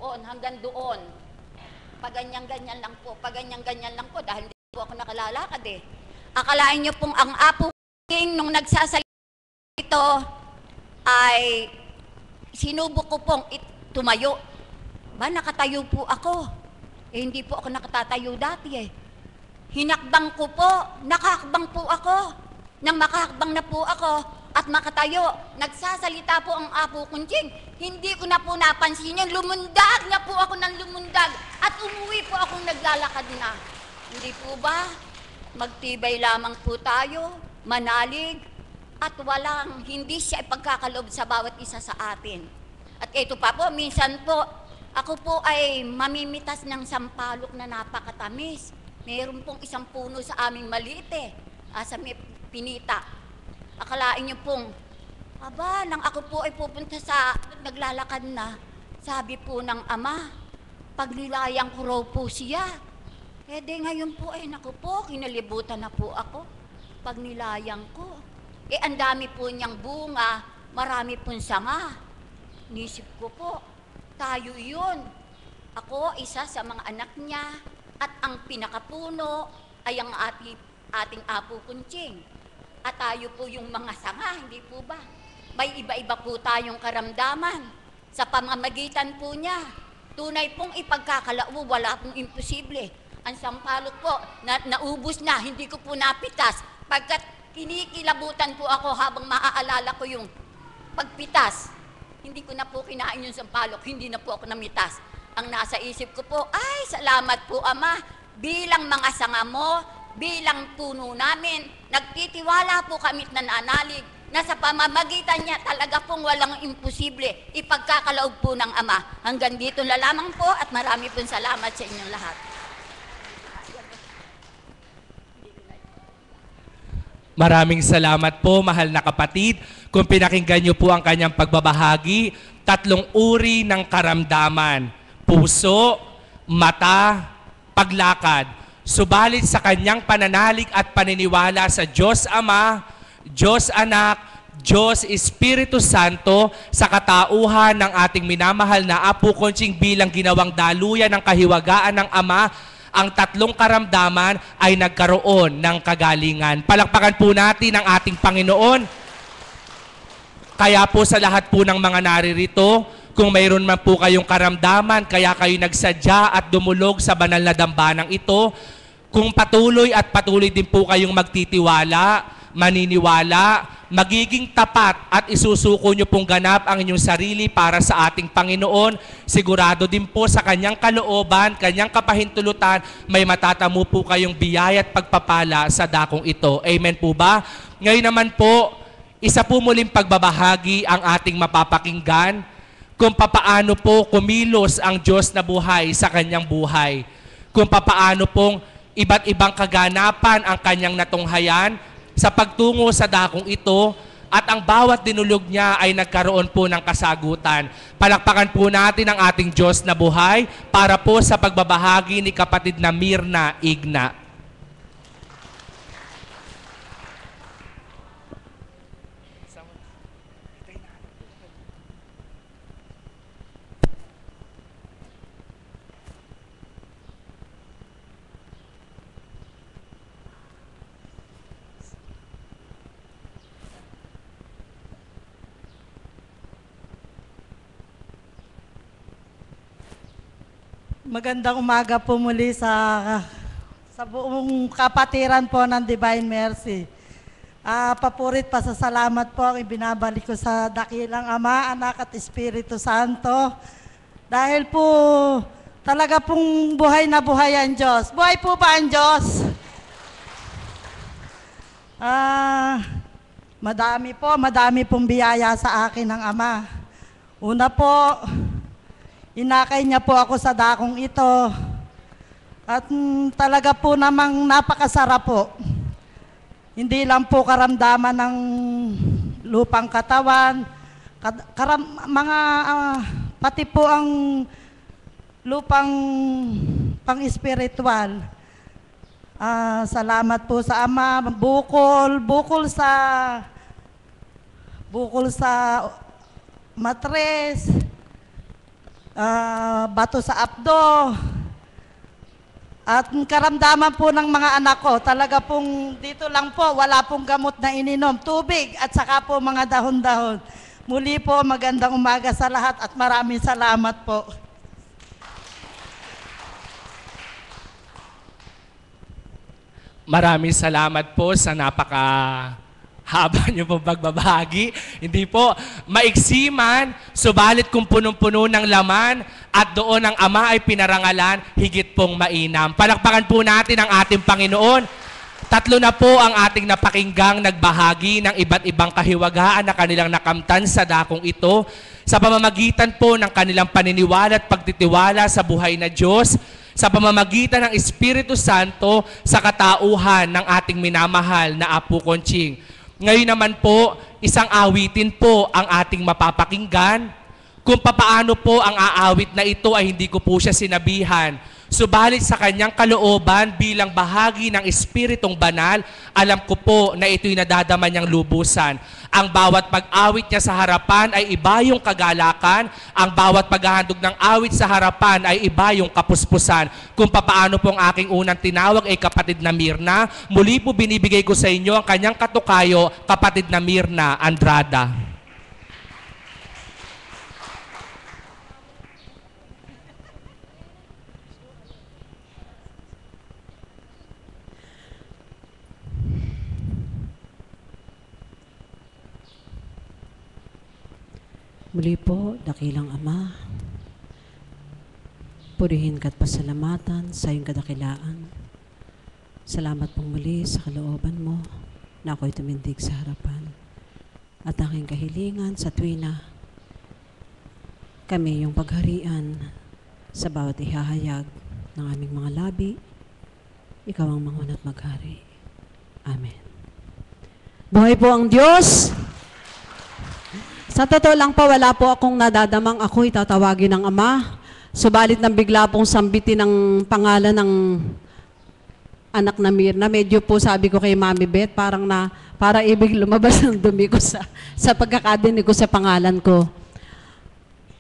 doon, hanggang doon. Paganyan-ganyan lang po, paganyan-ganyan lang po, dahil hindi po ako nakalalakad eh. Akalain niyo pong ang Apo King nung nagsasalita ito ay sinubok ko pong tumayo. Ba, nakatayo po ako. Eh, hindi po ako nakatatayo dati eh. Hinakbang ko po, nakahakbang po ako. Nang makahakbang na po ako at makatayo, nagsasalita po ang Apo Kunching. Hindi ko na po napansin yun. Lumundag na po ako ng lumundag at umuwi po akong naglalakad na. Hindi po ba? Magtibay lamang po tayo, manalig, at walang hindi siya ipagkakaloob sa bawat isa sa atin. At ito pa po, minsan po, ako po ay mamimitas ng sampalok na napakatamis. Meron pong isang puno sa aming maliit eh, sa may Pinita. Akalain niyo pong, aba, nang ako po ay pupunta sa naglalakad na, sabi po ng ama, paglilayang ko raw po siya. Eh di ngayon po ay naku po, kinalibutan na po ako. Pagnilayang ko. Eh ang dami po niyang bunga, marami pong sanga. Nisip ko po, tayo yun. Ako, isa sa mga anak niya, at ang pinakapuno ay ang ating Apo Kunching. At tayo po yung mga sanga, hindi po ba? May iba-iba po tayong karamdaman. Sa pamamagitan po niya, tunay pong ipagkakaloob, wala pong imposible. Ang sampalok po, naubos na, hindi ko po napitas. Pagkat kinikilabutan po ako habang maaalala ko yung pagpitas, hindi ko na po kinain yung sampalok, hindi na po ako namitas. Ang nasa isip ko po, ay salamat po Ama, bilang mga sanga mo, bilang puno namin, nagtitiwala po kami at nananalig na sa pamamagitan niya talaga pong walang imposible, ipagkakaloob po ng Ama. Hanggang dito na lamang po at marami pong salamat sa inyong lahat. Maraming salamat po, mahal na kapatid. Kung pinakinggan niyo po ang kanyang pagbabahagi, 3 uri ng karamdaman: puso, mata, paglakad. Subalit sa kanyang pananalig at paniniwala sa Diyos Ama, Diyos Anak, Diyos Espiritu Santo, sa katauhan ng ating minamahal na Apo Kunching bilang ginawang daluyan ng kahiwagaan ng Ama, ang 3 karamdaman ay nagkaroon ng kagalingan. Palakpakan po natin ang ating Panginoon. Kaya po sa lahat po ng mga naririto, kung mayroon man po kayong karamdaman, kaya kayo nagsadya at dumulog sa banal na dambanang ito, kung patuloy din po kayong magtitiwala, maniniwala, magiging tapat at isusuko nyo pong ganap ang inyong sarili para sa ating Panginoon, sigurado din po sa kanyang kalooban, kanyang kapahintulutan, may matatamo po kayong biyaya at pagpapala sa dakong ito. Amen po ba? Ngayon naman po, isa po muling pagbabahagi ang ating mapapakinggan kung papaano po kumilos ang Diyos na buhay sa kanyang buhay. Kung papaano pong iba't ibang kaganapan ang kanyang natunghayan sa pagtungo sa dakong ito at ang bawat dinulog niya ay nagkaroon po ng kasagutan. Palakpakan po natin ang ating Diyos na buhay para po sa pagbabahagi ni kapatid na Mirna Igna. Magandang umaga po muli sa buong kapatiran po ng Divine Mercy. Papurit pasasalamat po ang ibinabalik ko sa dakilang Ama, Anak at Espiritu Santo. Dahil po talaga pong buhay na buhay ang Diyos. Buhay po ba ang Diyos? Madami pong biyaya sa akin ng Ama. Una po, inakay niya po ako sa dakong ito at talaga po namang napakasarap po. Hindi lang po karamdaman ng lupang katawan, pati po ang lupang pang-espiritual. Salamat po sa Ama, bukol sa matres, bato sa abdo. At karamdaman po ng mga anak ko, talaga pong dito lang po, wala pong gamot na ininom, tubig at saka po mga dahon-dahon. Muli po, magandang umaga sa lahat at maraming salamat po. Maraming salamat po sa haba niyo pong pagbabahagi. Hindi po maiksi man, subalit kung punong-puno ng laman at doon ang Ama ay pinarangalan, higit pong mainam. Palakpakan po natin ang ating Panginoon. 3 na po ang ating napakinggang nagbahagi ng iba't ibang kahiwagaan na kanilang nakamtan sa dakong ito sa pamamagitan po ng kanilang paniniwala at pagtitiwala sa buhay na Diyos, sa pamamagitan ng Espiritu Santo sa katauhan ng ating minamahal na Apo Conching. Ngayon naman po, isang awitin po ang ating mapapakinggan. Kung papaano po ang aawit na ito ay hindi ko po siya sinabihan. Subalit sa kanyang kalooban bilang bahagi ng Espiritong Banal, alam ko po na ito'y nadadama niyang lubusan. Ang bawat pag-awit niya sa harapan ay iba yung kagalakan. Ang bawat paghahandog ng awit sa harapan ay iba yung kapuspusan. Kung papaano po ang aking unang tinawag ay kapatid na Mirna, muli po binibigay ko sa inyo ang kanyang katukayo, kapatid na Mirna Andrada. Muli po, dakilang Ama, purihin ka't pasalamatan sa iyong kadakilaan. Salamat pong muli sa kalooban mo na ako'y tumindig sa harapan. At aking kahilingan sa tuwina, kami yung pagharian sa bawat ihahayag ng aming mga labi, ikaw ang manguna't maghari. Amen. Buhay po ang Diyos! Sa totoo lang po, wala po akong nadadamang ako'y tatawagin ng Ama. Subalit nang bigla pong sambitin ng pangalan ng anak na Mirna, medyo po sabi ko kay Mami Beth, para ibig lumabas ng dumi ko sa pagkakadinig ko sa pangalan ko.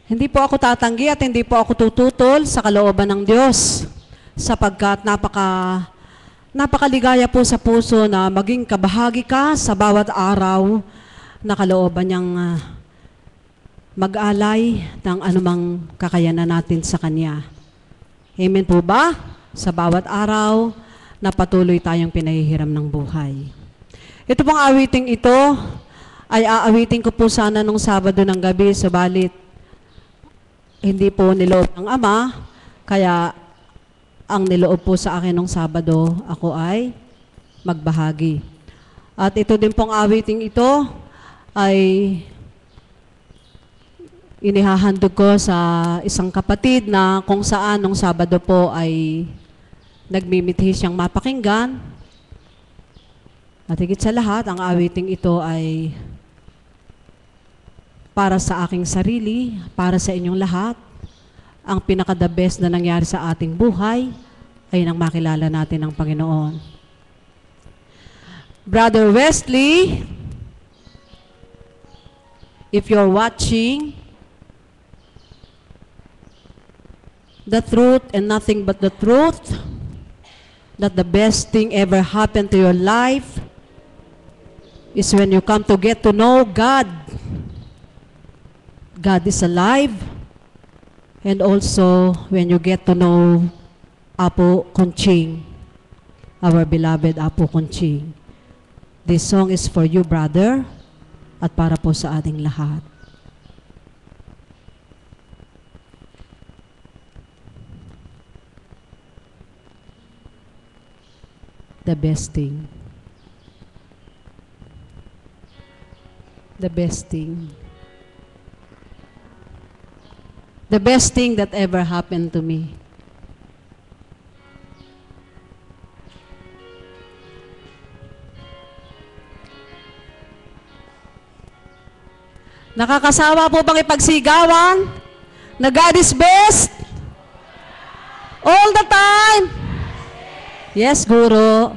Hindi po ako tatanggi at hindi po ako tututol sa kalooban ng Diyos, sapagkat napakaligaya po sa puso na maging kabahagi ka sa bawat araw na kalooban niyang mag-alay ng anumang kakayanan natin sa Kanya. Amen po ba? Sa bawat araw na patuloy tayong pinahihiram ng buhay. Ito pong awiting ito ay aawitin ko po sana nung Sabado ng gabi, subalit hindi po niloob ng Ama, kaya ang niloob po sa akin nung Sabado, ako ay magbahagi. At ito din pong awiting ito ay inihahandog ko sa isang kapatid na kung saan nung Sabado po ay nagmimithi siyang mapakinggan. At higit sa lahat, ang awiting ito ay para sa aking sarili, para sa inyong lahat. Ang pinaka-the best na nangyari sa ating buhay ay nang makilala natin ang Panginoon. Brother Wesley, if you're watching, the truth and nothing but the truth, that the best thing ever happened to your life is when you come to get to know God. God is alive. And also when you get to know Apo Conching, our beloved Apo Conching. This song is for you, brother, at para po sa ating lahat. The best thing. The best thing. The best thing that ever happened to me. Nakakasawa po bang ipagsigawan na God is best? All the time? Yes, Guro.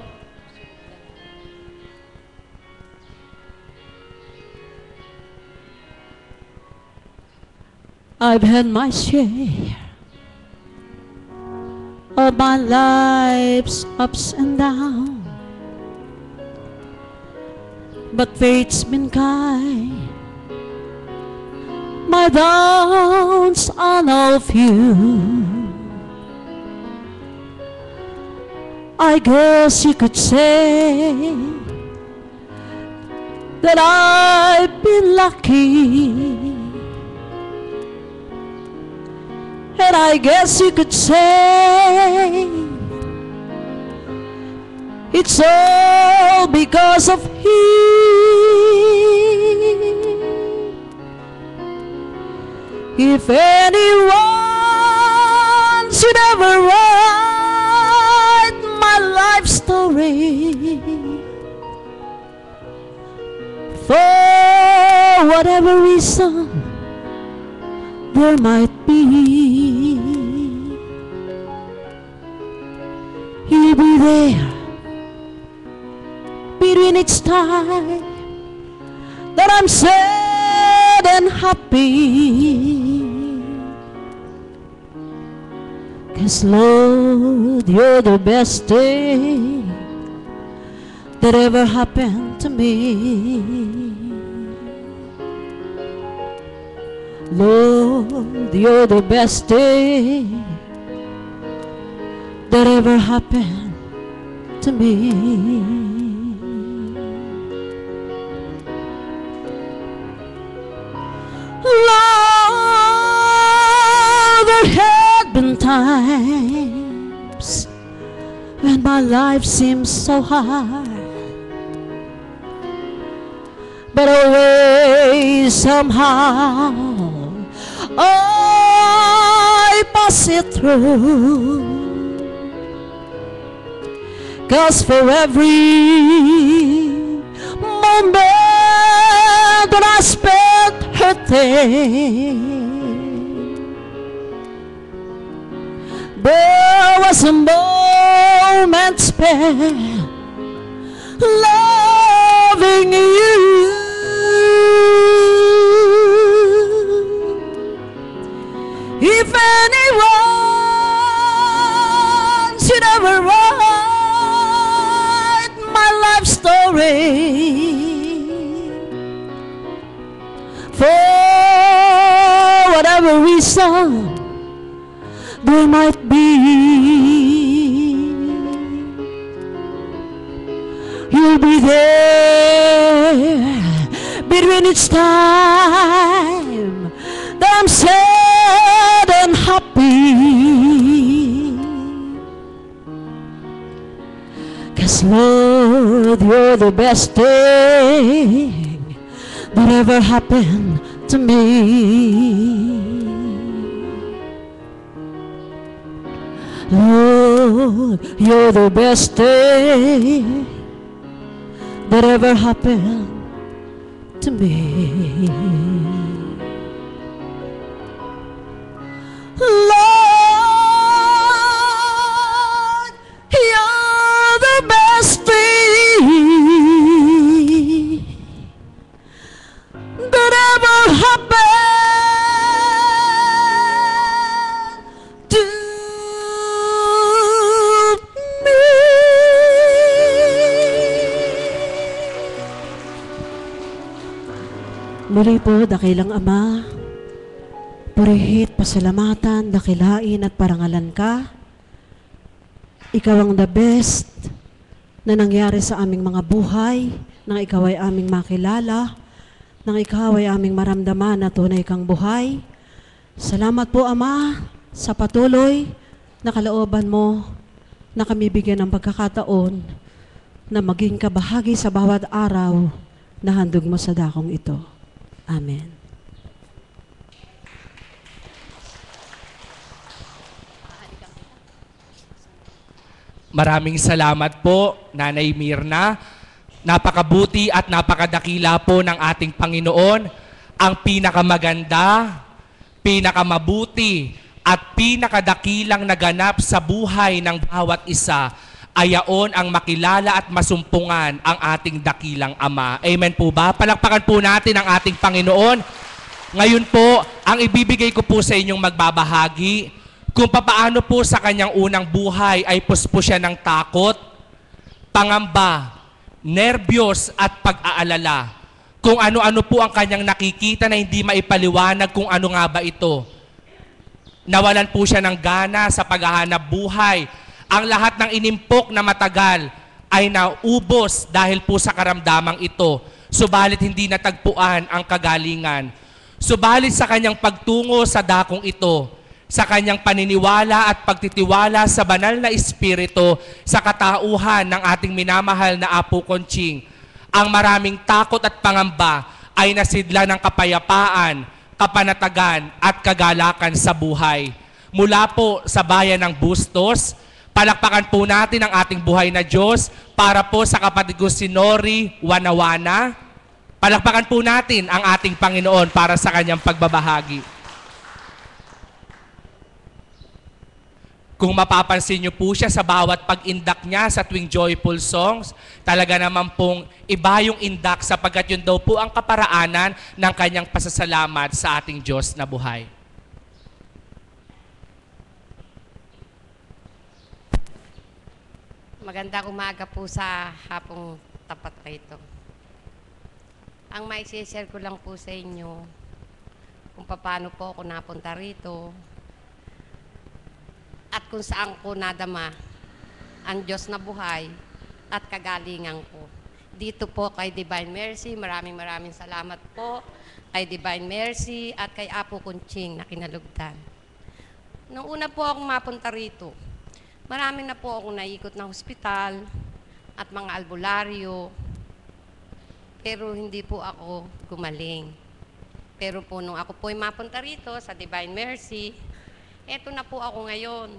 I've had my share of my life's ups and downs, but fate's been kind. My downs are no few. I guess you could say that I've been lucky, and I guess you could say it's all because of him. If anyone should ever write my life story, for whatever reason there might be, he'll be there between each time that I'm sad and happy. 'Cause Lord, you're the best thing that ever happened to me. Lord, you're the best thing that ever happened to me. Lord, there had been times when my life seems so hard, but always somehow I pass it through. 'Cause for every moment that I spent hurting, there was a moment spent loving you. If anyone should ever write my life story, for whatever reason there might be, you'll be there between each time that I'm sad and happy. 'Cause Lord, you're the best thing that ever happened to me. Lord, you're the best thing that ever happened to me. Lord, you're the best thing that ever happened to me. Muli po, dakilang Ama, purihit, pasalamatan, dakilain at parangalan ka. Ikaw ang the best na nangyari sa aming mga buhay, nang ikaw ay aming makilala, nang ikaw ay aming maramdaman na tunay kang buhay. Salamat po, Ama, sa patuloy na kalooban mo na kami bigyan ng pagkakataon na maging kabahagi sa bawat araw na handog mo sa dakong ito. Amen. Maraming salamat po, Nanay Mirna. Napakabuti at napakadakila po ng ating Panginoon. Ang pinakamaganda, pinakamabuti, at pinakadakilang naganap sa buhay ng bawat isa ay yaon ang makilala at masumpungan ang ating dakilang Ama. Amen po ba? Palakpakan po natin ang ating Panginoon. Ngayon po, ang ibibigay ko po sa inyong magbabahagi kung papaano po sa kanyang unang buhay ay puspo siya ng takot, pangamba, nerbiyos at pag-aalala. Kung ano-ano po ang kanyang nakikita na hindi maipaliwanag kung ano nga ba ito. Nawalan po siya ng gana sa paghahanap buhay. Ang lahat ng inimpok na matagal ay naubos dahil po sa karamdamang ito. Subalit hindi natagpuan ang kagalingan. Subalit sa kanyang pagtungo sa dakong ito, sa kanyang paniniwala at pagtitiwala sa banal na espiritu sa katauhan ng ating minamahal na Apo Conching, ang maraming takot at pangamba ay nasidla ng kapayapaan, kapanatagan at kagalakan sa buhay. Mula po sa bayan ng Bustos, palakpakan po natin ang ating buhay na Diyos para po sa kapatid ko si Nori Wanawana. Palakpakan po natin ang ating Panginoon para sa kanyang pagbabahagi. Kung mapapansin niyo po siya sa bawat pag-indak niya sa tuwing joyful songs, talaga naman pong iba yung indak sapagkat yun daw po ang kaparaanan ng kanyang pasasalamat sa ating Diyos na buhay. Magandang umaga po sa hapong tapat na ito. Ang maisishare ko lang po sa inyo kung paano po ako napunta rito at kung saan ko nadama ang Diyos na buhay at kagalingan ko. Dito po kay Divine Mercy, maraming salamat po kay Divine Mercy at kay Apo Conching na kinalugdan. Nung una po akong mapunta rito, marami na po akong naikot na hospital at mga albularyo, pero hindi po ako gumaling. Pero po nung ako po ay mapunta rito sa Divine Mercy, eto na po ako ngayon.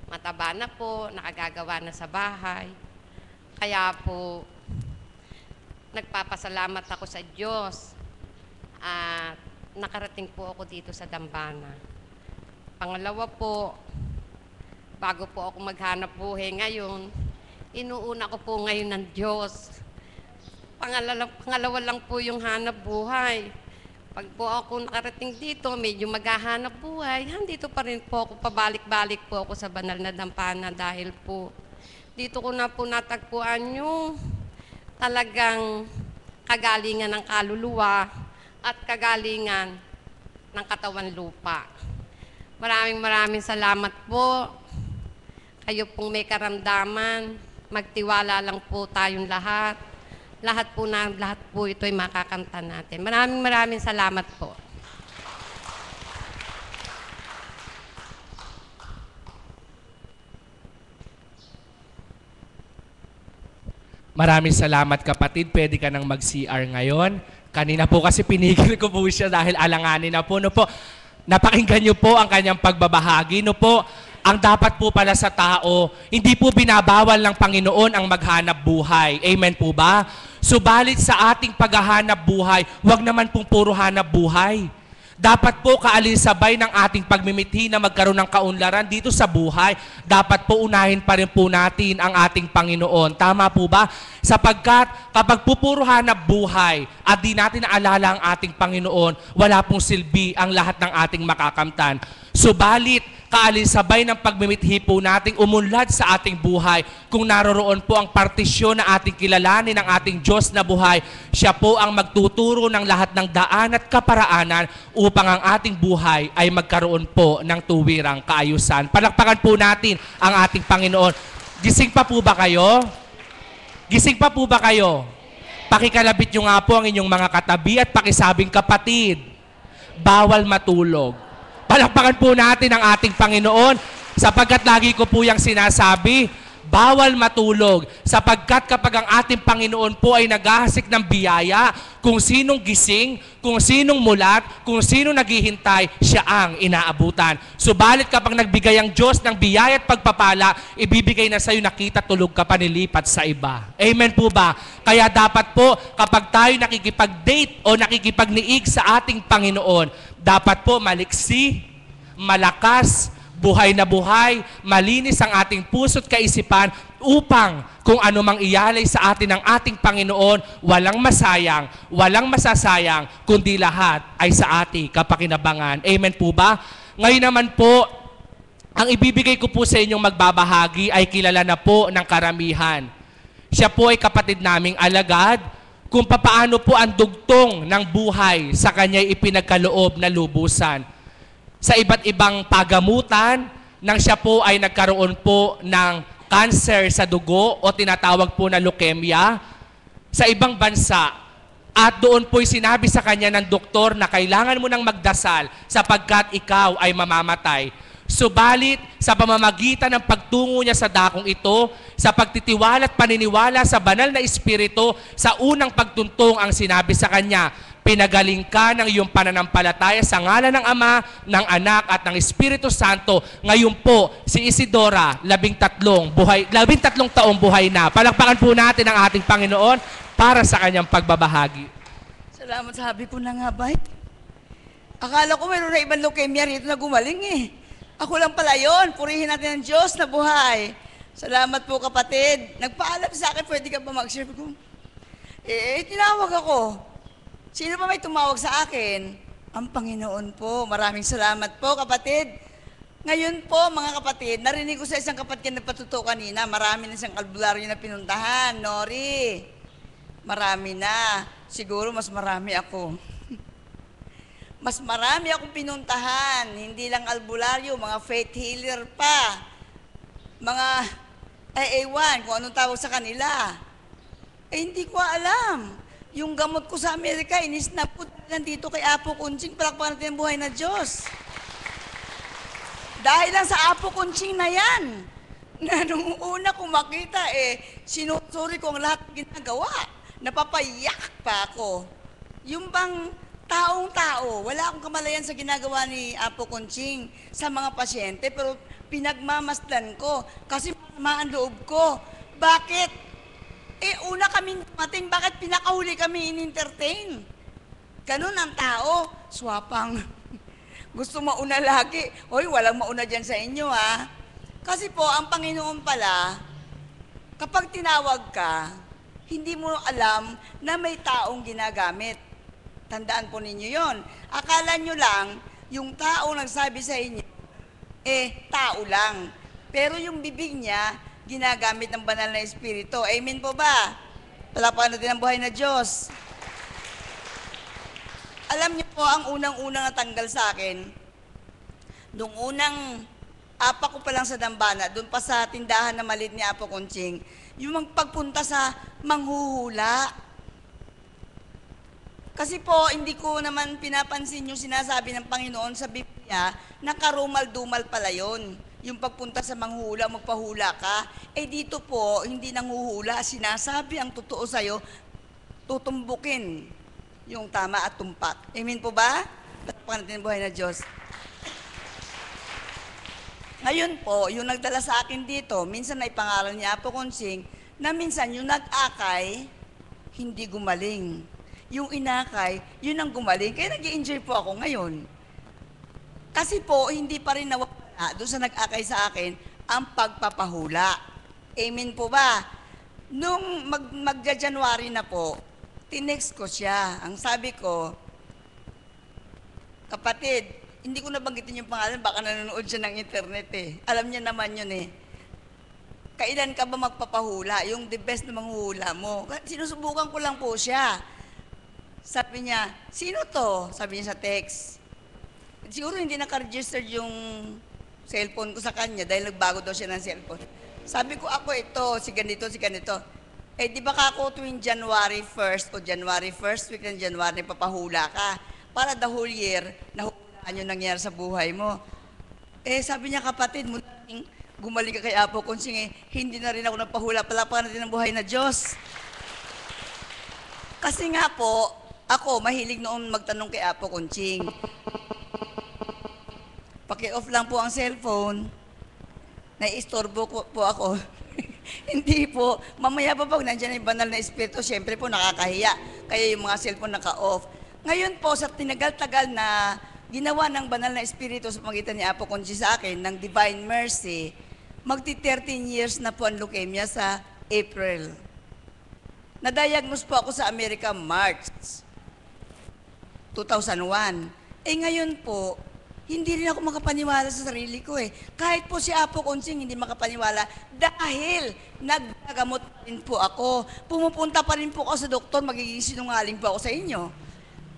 Mataba na po, nakagagawa na sa bahay. Kaya po, nagpapasalamat ako sa Diyos at nakarating po ako dito sa Dambana. Pangalawa po, bago po ako maghanap buhay ngayon, inuuna ko po ngayon ng Diyos. Pangalawa lang po yung hanap buhay. Pag po ako nakarating dito, medyo maghahanap buhay, handito pa rin po ako, pabalik-balik po ako sa banal na Dambana dahil po dito ko na po natagpuan yung talagang kagalingan ng kaluluwa at kagalingan ng katawan lupa. Maraming salamat po. Kayo pong may karamdaman, magtiwala lang po tayong lahat. Lahat po ito ay makakanta natin. Maraming salamat po. Maraming salamat kapatid. Pwede ka nang mag-CR ngayon. Kanina po kasi pinigil ko po siya dahil alanganin na po. No po, napakinggan niyo po ang kanyang pagbabahagi. No po, ang dapat po pala sa tao, hindi po binabawal ng Panginoon ang maghanap buhay. Amen po ba? Subalit sa ating paghahanap buhay, huwag naman pong puro hanap buhay. Dapat po kaalisabay ng ating pagmimithi na magkaroon ng kaunlaran dito sa buhay. Dapat po unahin pa rin po natin ang ating Panginoon. Tama po ba? Sapagkat kapag pupuro hanap buhay at di natin naalala ang ating Panginoon, wala pong silbi ang lahat ng ating makakamtan. Subalit, kaalisabay ng pagmimithi po nating umunlad sa ating buhay. Kung naroroon po ang partisyon na ating kilalanin ng ating Diyos na buhay, siya po ang magtuturo ng lahat ng daan at kaparaanan upang ang ating buhay ay magkaroon po ng tuwirang kaayusan. Palakpakan po natin ang ating Panginoon. Gising pa po ba kayo? Gising pa po ba kayo? Pakikalabit nyo nga po ang inyong mga katabi at pakisabing, kapatid, bawal matulog. Palakpakan po natin ang ating Panginoon sapagkat lagi ko po yung sinasabi, bawal matulog sapagkat kapag ang ating Panginoon po ay naghahasik ng biyaya, kung sinong gising, kung sinong mulat, kung sinong naghihintay, siya ang inaabutan. Subalit kapag nagbigay ang Diyos ng biyaya at pagpapala, ibibigay na sa iyo, nakita, tulog ka pa, nilipat sa iba. Amen po ba? Kaya dapat po kapag tayo nakikipag-date o nakikipagniig sa ating Panginoon, dapat po maliksi, malakas, buhay na buhay, malinis ang ating puso't kaisipan upang kung ano mang iyalay sa atin ng ating Panginoon, walang masayang, walang masasayang, kundi lahat ay sa ating kapakinabangan. Amen po ba? Ngayon naman po, ang ibibigay ko po sa inyong magbabahagi ay kilala na po ng karamihan. Siya po ay kapatid naming alagad, kung papaano po ang dugtong ng buhay sa kanya'y ipinagkaloob na lubusan. Sa iba't ibang pagamutan, nang siya po ay nagkaroon po ng cancer sa dugo o tinatawag po na leukemia sa ibang bansa. At doon po'y sinabi sa kanya ng doktor na kailangan mo nang magdasal sapagkat ikaw ay mamamatay. Subalit, sa pamamagitan ng pagtungo niya sa dakong ito, sa pagtitiwala at paniniwala sa banal na espiritu, sa unang pagtuntong ang sinabi sa kanya, pinagaling ka ng iyong pananampalataya sa ngalan ng Ama, ng Anak at ng Espiritu Santo. Ngayon po, si Isidora, 13 taong buhay na. Palakpakan po natin ang ating Panginoon para sa kanyang pagbabahagi. Salamat, sabi ko na nga ba? Akala ko mayroon na ibang leukemia rito na gumaling eh. Ako lang pala yun. Purihin natin ang Diyos na buhay. Salamat po kapatid. Nagpaalam sa akin, pwede ka ba mag-share ko? Tinawag ako. Sino ba may tumawag sa akin? Ang Panginoon po. Maraming salamat po kapatid. Ngayon po mga kapatid, narinig ko sa isang kapatid na nagpatuto kanina, marami na siyang albularyo na pinuntahan. Nori, marami na. Siguro mas marami ako. Mas marami akong pinuntahan, hindi lang albularyo, mga faith healer pa, mga ewan, kung anong tawag sa kanila. Hindi ko alam. Yung gamot ko sa Amerika, inisnap ko nandito kay Apo Kunching, palakpakan natin ang buhay na Diyos. Dahil lang sa Apo Kunching na yan, na nung una kong makita, sinusuri ko ang lahat ng ginagawa. Napapayak pa ako. Yung bang taong-tao, wala akong kamalayan sa ginagawa ni Apo Kunching sa mga pasyente, pero pinagmamasdan ko kasi masama ang loob ko. Bakit? Una kami dumating, bakit pinakahuli kami in-entertain? Ganun ang tao, swapang. Gusto mauna lagi. Hoy, walang mauna dyan sa inyo ha. Kasi po, ang Panginoon pala, kapag tinawag ka, hindi mo alam na may taong ginagamit. Tandaan po ninyo yon. Akala nyo lang, yung tao nagsabi sa inyo, tao lang. Pero yung bibig niya, ginagamit ng banal na espiritu. Amen po ba? Palakpakan natin ang buhay na Diyos. Alam niyo po, ang unang-unang natanggal sa akin, nung unang apa ko pa lang sa Dambana, doon pa sa tindahan na maliit ni Apo Kunching, yung pagpunta sa manghuhula. Kasi po, hindi ko naman pinapansin yung sinasabi ng Panginoon sa Biblia na karumal-dumal pala yun. Yung pagpunta sa manghula, magpahula ka. Dito po, hindi nanghuhula. Sinasabi ang totoo sa'yo, tutumbukin yung tama at tumpak. Amen po ba? Palakpakan natin ang buhay na Diyos. Ngayon po, yung nagdala sa akin dito, minsan ay pangalan ni Apo Kunching, na minsan yung nag-akay, hindi gumaling. Yung inakay, yun ang gumaling. Kaya nag-i-enjoy po ako ngayon. Kasi po, hindi pa rin nawala doon sa nag-akay sa akin ang pagpapahula. Amen po ba? Nung magja-January na po, tinext ko siya. Ang sabi ko, kapatid, hindi ko nabanggitin yung pangalan, baka nanonood siya ng internet eh. Alam niya naman yun eh. Kailan ka ba magpapahula? Yung the best na manghula mo. Sinusubukan ko lang po siya. Sabi niya, sino to? Sabi niya sa text. Siguro hindi naka-register yung cellphone ko sa kanya dahil nagbago daw siya ng cellphone. Sabi ko, ako ito, si ganito, si ganito. Di ba ako tuwing January 1st o January 1st week ng January, papahula ka. Para the whole year, nahulaan yung nangyari sa buhay mo. Sabi niya, kapatid, gumaling ka kay Apo Kunching, hindi na rin ako napahula. Palakpakan natin ang buhay na Diyos. Kasi nga po, ako, mahilig noon magtanong kay Apo Kunching. Paki-off lang po ang cellphone. Nai-istorbo po ako. Hindi po. Mamaya pa pag nandiyan yung banal na espiritu, syempre po nakakahiya. Kaya yung mga cellphone naka-off. Ngayon po, sa tinagal-tagal na ginawa ng banal na Espiritu sa pagitan ni Apo Conchi sa akin, ng Divine Mercy, magti 13 years na po ang leukemia sa April. Na-diagnose po ako sa Amerika March 2001. Ngayon po, hindi rin ako makapaniwala sa sarili ko eh. Kahit po si Apo Consing hindi makapaniwala dahil naggagamot pa rin po ako. Pumupunta pa rin po ako sa doktor, magiging sinungaling po ako sa inyo.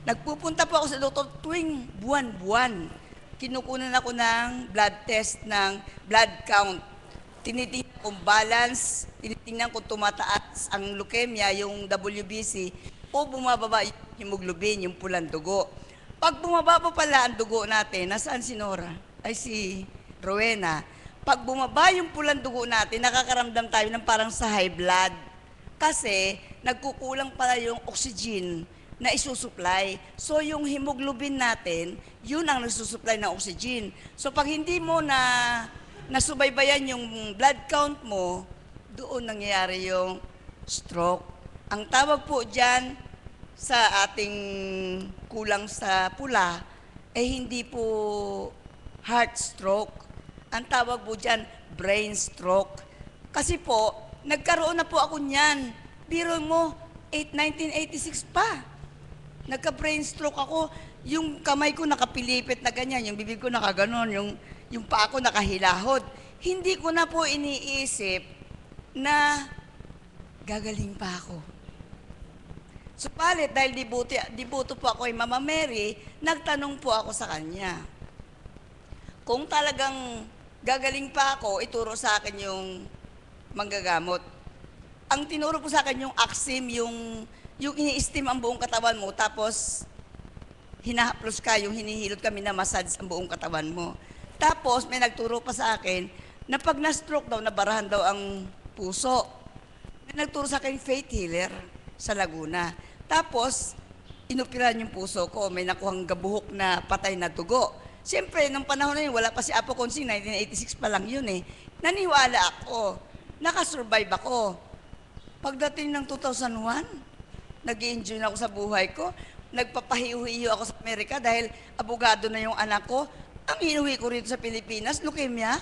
Nagpupunta po ako sa doktor tuwing buwan-buwan. Kinukunan ako ng blood test, ng blood count. Tinitingnan kung balance, tinitingnan kung tumataas ang leukemia, yung WBC, o bumababa yung hemoglobin, yung pulang dugo. Pag bumaba pa pala ang dugo natin, nasaan si Nora? Ay si Rowena. Pag bumaba yung pulang dugo natin, nakakaramdam tayo ng parang sa high blood. Kasi nagkukulang pala yung oxygen na isusupply. So yung hemoglobin natin, yun ang nagsusupply ng oxygen. So pag hindi mo nasubaybayan yung blood count mo, doon nangyayari yung stroke. Ang tawag po dyan, sa ating kulang sa pula, hindi po heart stroke. Ang tawag po dyan, brain stroke. Kasi po, nagkaroon na po ako niyan. Biro mo, 1986 pa. Nagka-brain stroke ako. Yung kamay ko nakapilipit na ganyan, yung bibig ko nakaganon, yung paa ko nakahilahod. Hindi ko na po iniisip na gagaling pa ako. Subalit, dahil dibuto po ako kay Mama Mary, nagtanong po ako sa kanya. Kung talagang gagaling pa ako, ituro sa akin yung manggagamot. Ang tinuro po sa akin yung Axim, yung ini-steam ang buong katawan mo, tapos hinahaplos ka, yung hinihilot kami na massage ang buong katawan mo. Tapos, may nagturo pa sa akin na pag na-stroke daw, nabarahan daw ang puso. May nagturo sa akin faith healer sa Laguna. Tapos, inupiran yung puso ko. May nakuhang gabuhok na patay na dugo. Siyempre, nung panahon na yun, wala pa si Apo Consing, 1986 pa lang yun eh. Naniwala ako. Nakasurvive ako. Pagdating ng 2001, nag-i-enjoy na ako sa buhay ko. Nagpapahiuhiyo ako sa Amerika dahil abogado na yung anak ko. Ang inuwi ko rito sa Pilipinas, leukemia.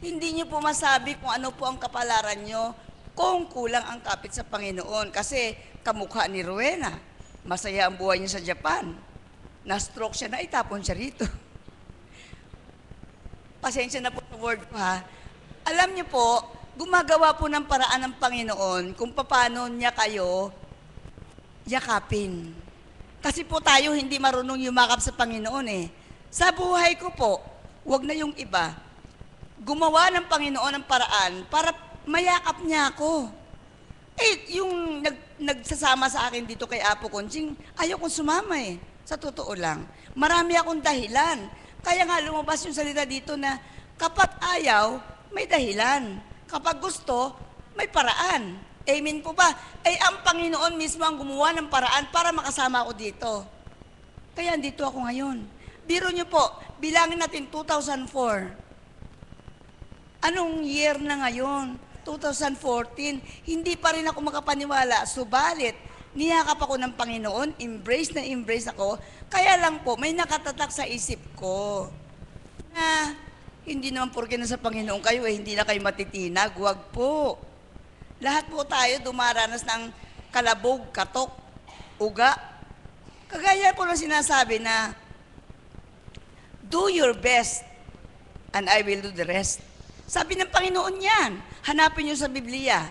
Hindi niyo po masabi kung ano po ang kapalaran niyo kung kulang ang kapit sa Panginoon. Kasi kamukha ni Rowena, masaya ang buhay niya sa Japan. Na-stroke siya, na itapon siya rito. Pasensya na po sa word ko ha. Alam niyo po, gumagawa po ng paraan ng Panginoon kung paano niya kayo yakapin. Kasi po tayo hindi marunong yumakap sa Panginoon eh. Sa buhay ko po, wag na yung iba. Gumawa ng Panginoon ng paraan para mayakap niya ako. Yung nagsasama sa akin dito kay Apo Consing, ayaw kong sumama eh. Sa totoo lang. Marami akong dahilan. Kaya nga lumabas yung salita dito na kapag ayaw, may dahilan. Kapag gusto, may paraan. Amen po ba? Ang Panginoon mismo ang gumawa ng paraan para makasama ako dito. Kaya andito ako ngayon. Biro niyo po, bilangin natin 2004. Anong year na ngayon? 2014, hindi pa rin ako makapaniwala. Subalit, niyakap ako ng Panginoon, embrace na embrace ako, kaya lang po, may nakatatak sa isip ko na hindi naman porke na sa Panginoon kayo, hindi na kayo matitinag, wag po. Lahat po tayo dumaranas ng kalabog, katok, uga. Kagaya po na sinasabi na, do your best and I will do the rest. Sabi ng Panginoon yan. Hanapin niyo sa Biblia.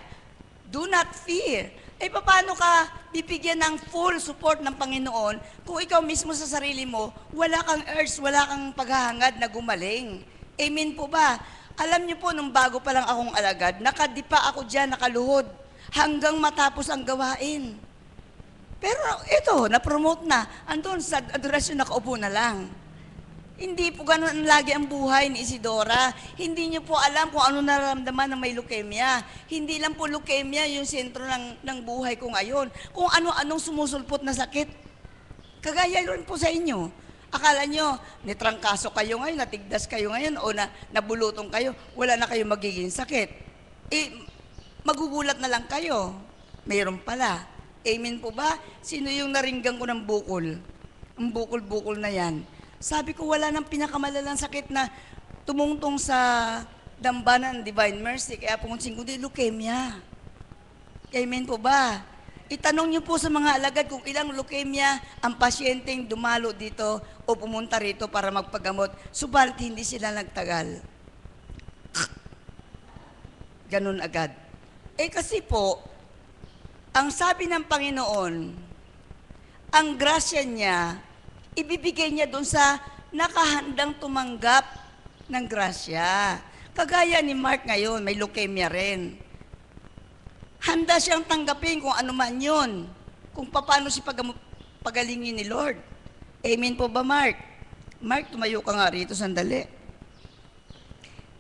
Do not fear. Paano ka bibigyan ng full support ng Panginoon kung ikaw mismo sa sarili mo, wala kang urge, wala kang paghahangad na gumaling? Amen po ba? Alam niyo po, nung bago pa lang akong alagad, nakadipa ako dyan, nakaluhod, hanggang matapos ang gawain. Pero ito, na-promote na. Andun sa adorasyon, nakaupo na lang. Hindi po ganun lagi ang buhay ni Isidora. Hindi niyo po alam kung ano nararamdaman ng may leukemia. Hindi lang po leukemia yung sentro ng buhay ko ngayon. Kung ano-anong sumusulpot na sakit. Kagaya yun po sa inyo. Akala nyo, nitrangkaso kayo ngayon, natigdas kayo ngayon, o nabulutong kayo, wala na kayo magiging sakit. Magugulat na lang kayo. Mayroon pala. Amen po ba? Sino yung naringgan ko ng bukol? Ang bukol-bukol na yan. Sabi ko, wala nang pinakamalalang sakit na tumungtong sa dambana ng Divine Mercy. Kaya pumunsin ko, di leukemia. Amen po ba? Itanong niyo po sa mga alagad kung ilang leukemia ang pasyenteng dumalo dito o pumunta rito para magpagamot. Subalit hindi sila nagtagal. Ganun agad. Kasi po, ang sabi ng Panginoon, ang grasya niya, ibibigay niya doon sa nakahandang tumanggap ng grasya. Kagaya ni Mark ngayon, may leukemia rin. Handa siyang tanggapin kung ano man yun, kung paano si pagalingin ni Lord. Amen po ba, Mark? Mark, tumayo ka nga rito, sandali.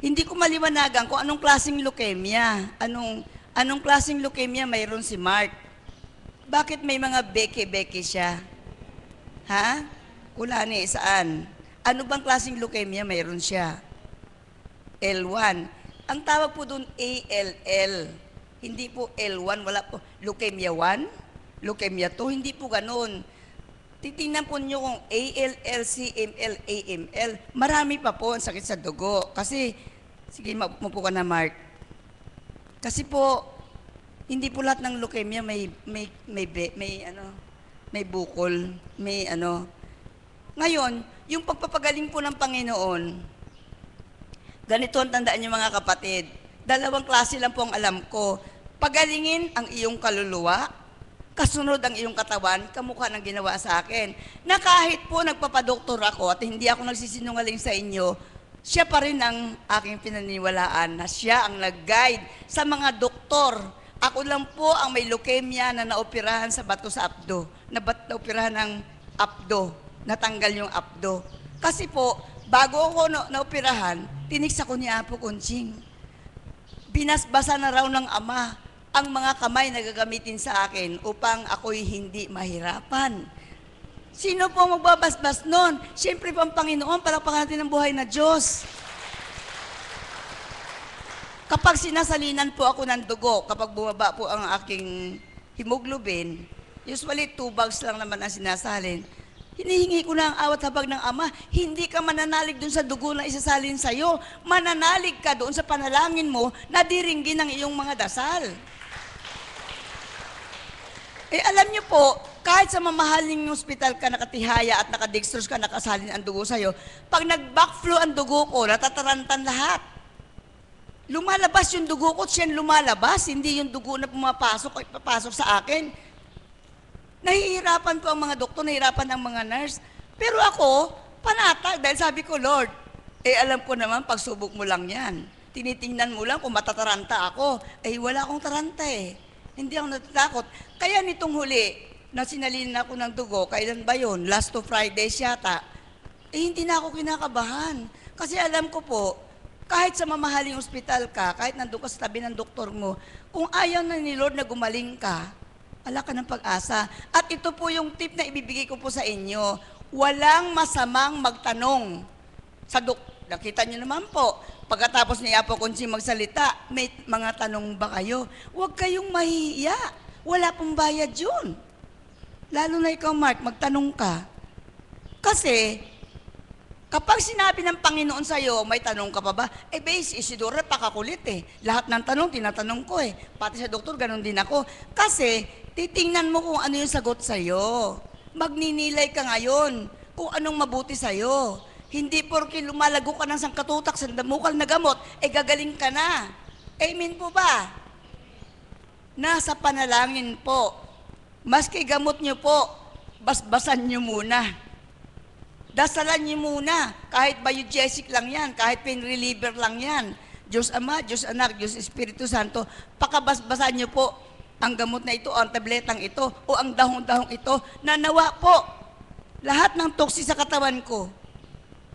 Hindi ko maliwanagan kung anong klaseng leukemia. Anong klaseng leukemia mayroon si Mark? Bakit may mga beke-beke siya? Ha? Kulani, saan? Ano bang klaseng leukemia mayroon siya? L1. Ang tawag po doon ALL. Hindi po L1, wala po. Leukemia 1, leukemia 2, hindi po ganun. Titingnan po nyo kung ALL, CML, AML. Marami pa po ang sakit sa dugo. Kasi, sige, mapo ka na, Mark. Kasi po, hindi po lahat ng leukemia may bukol, may ano. Ngayon, yung pagpapagaling po ng Panginoon, ganito ang tandaan niyo mga kapatid. Dalawang klase lang po ang alam ko. Pagalingin ang iyong kaluluwa, kasunod ang iyong katawan, kamukha ng ginawa sa akin. Na kahit po nagpapadoktor ako at hindi ako nagsisinungaling sa inyo, siya pa rin ang aking pinaniwalaan na siya ang nag-guide sa mga doktor. Ako lang po ang may leukemia na naoperahan sa bato sa abdo. Naoperahan ng abdo. Natanggal yung abdo. Kasi po, bago ako naoperahan, tiniksa ko ni Apo Kunching. Binasbasa na raw ng Ama ang mga kamay na gagamitin sa akin upang ako'y hindi mahirapan. Sino po magbabasbas nun? Siyempre po ang Panginoon, palakpakan natin ang buhay na Diyos. Kapag sinasalinan po ako ng dugo, kapag bumaba po ang aking hemoglobin, usually 2 bags lang naman ang sinasalin, hinihingi ko na ang awat habag ng Ama, hindi ka mananalig dun sa dugo na isasalin sa'yo, mananalig ka doon sa panalangin mo na diringgin ang iyong mga dasal. Alam niyo po, kahit sa mamahaling ospital ka nakatihaya at nakadextrose ka, nakasalin ang dugo sa'yo, pag nag-backflow ang dugo ko, natatarantan lahat. Lumalabas yung dugo ko, siya lumalabas, hindi yung dugo na papasok sa akin. Nahihirapan po ang mga doktor, nahihirapan ang mga nurse. Pero ako, panatag, dahil sabi ko, Lord, alam ko naman, pagsubok mo lang yan. Tinitingnan mo lang kung matataranta ako. Wala akong taranta eh. Hindi ako natatakot. Kaya nitong huli, na sinalin ako ng dugo, kailan ba yun? Last 2 Fridays yata. Hindi na ako kinakabahan. Kasi alam ko po, kahit sa mamahaling ospital ka, kahit nandun ka sa tabi ng doktor mo, kung ayaw na ni Lord na gumaling ka, wala ka ng pag-asa. At ito po yung tip na ibibigay ko po sa inyo. Walang masamang magtanong sa doktor. Nakita niyo naman po, pagkatapos ni Apo Kunching magsalita, may mga tanong ba kayo? Huwag kayong mahihiya. Wala pong bayad yun. Lalo na ikaw, Mark, magtanong ka. Kasi, kapag sinabi ng Panginoon sa'yo, may tanong ka pa ba? Base, Isidora, pakakulit eh. Lahat ng tanong, tinatanong ko eh. Pati sa doktor, ganun din ako. Kasi, titingnan mo kung ano yung sagot sa'yo. Magninilay ka ngayon kung anong mabuti sa'yo. Hindi porke lumalago ka ng sangkatutak sa damukal na gamot, gagaling ka na. Amen po ba? Nasa panalangin po. Maski gamot nyo po, basbasan nyo muna. Dasalan niyo muna, kahit biogesic lang yan, kahit pain reliever lang yan. Diyos Ama, Diyos Anak, Diyos Espiritu Santo, pakabasbasan niyo po ang gamot na ito, ang tabletang ito, o ang dahong-dahong ito, na nawa po, lahat ng toksi sa katawan ko,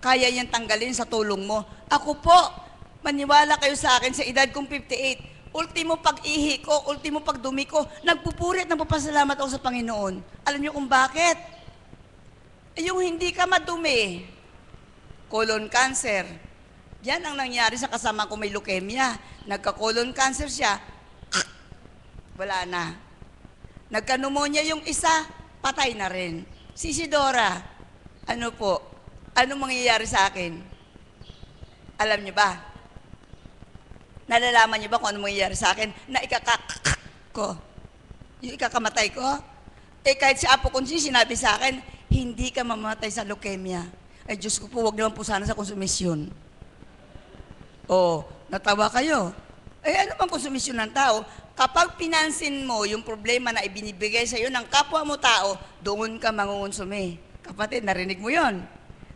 kaya yan tanggalin sa tulong mo. Ako po, maniwala kayo sa akin sa edad kong 58, ultimo pag-ihi ko, ultimo pagdumi ko, nagpupurit ng papasalamat ako sa Panginoon. Alam niyo kung bakit? Yung hindi ka madumi, colon cancer. Yan ang nangyari sa kasama ko may leukemia. Nagka-colon cancer siya, wala na. Nagka-pneumonia yung isa, patay na rin. Si Isidora, ano po, anong mangyayari sa akin? Alam niyo ba? Nalalaman niyo ba kung anong mangyayari sa akin? Na ko. Yung ikakamatay ko. Kahit si Apo Kunsi sinabi sa akin, hindi ka mamamatay sa leukemia. Ay, Diyos ko po, wag naman po sana sa konsumisyon. Natawa kayo. Ano bang konsumisyon ng tao? Kapag pinansin mo yung problema na ibinibigay sa iyo ng kapwa mo tao, doon ka mangungonsumi. Kapatid, narinig mo yon?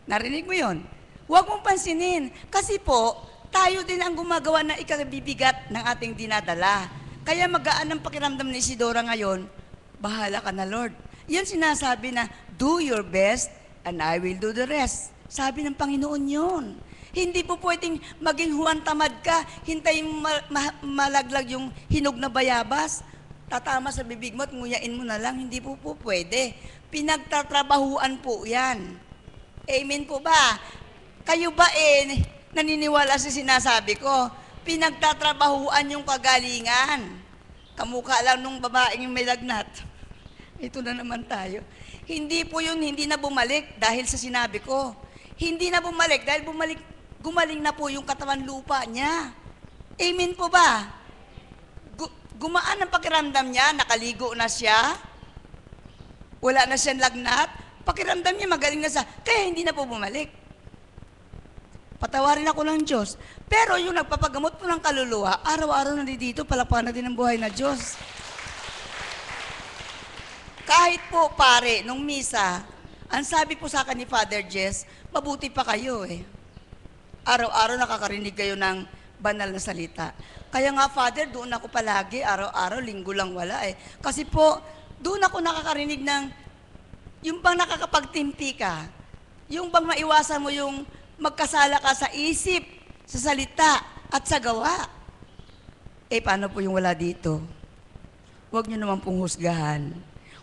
Narinig mo yon? Huwag mong pansinin. Kasi po, tayo din ang gumagawa ng ikabibigat ng ating dinadala. Kaya magaan ang pakiramdam ni Isidora ngayon, bahala ka na, Lord. Yan sinasabi na, do your best and I will do the rest. Sabi ng Panginoon yun. Hindi po pwedeng maging Juan tamad ka, hintayin malaglag yung hinog na bayabas, tatama sa bibig mo at nguyain mo na lang. Hindi po pwede. Pinagtatrabahuan po yan. Amen po ba? Kayo ba naniniwala sa sinasabi ko? Pinagtatrabahuan yung kagalingan. Kamukha lang nung babaeng may lagnat. Ito na naman tayo. Hindi po yun, hindi na bumalik dahil sa sinabi ko. Hindi na bumalik dahil gumaling na po yung katawan lupa niya. Amen po ba? Gumaan ang pakiramdam niya, nakaligo na siya, wala na siyang lagnat, pakiramdam niya magaling na siya, kaya hindi na po bumalik. Patawarin ako ng Diyos. Pero yung nagpapagamot po ng kaluluwa, araw-araw nandito, palakpakan natin ang buhay na Diyos. Kahit po pare, nung misa, ang sabi po sa akin ni Father Jess, mabuti pa kayo Araw-araw nakakarinig kayo ng banal na salita. Kaya nga, Father, doon ako palagi, araw-araw, linggo lang wala Kasi po, doon ako nakakarinig ng, yung bang nakakapagtimpi ka, yung bang maiwasan mo yung magkasala ka sa isip, sa salita, at sa gawa. Paano po yung wala dito? Huwag niyo naman pong husgahan.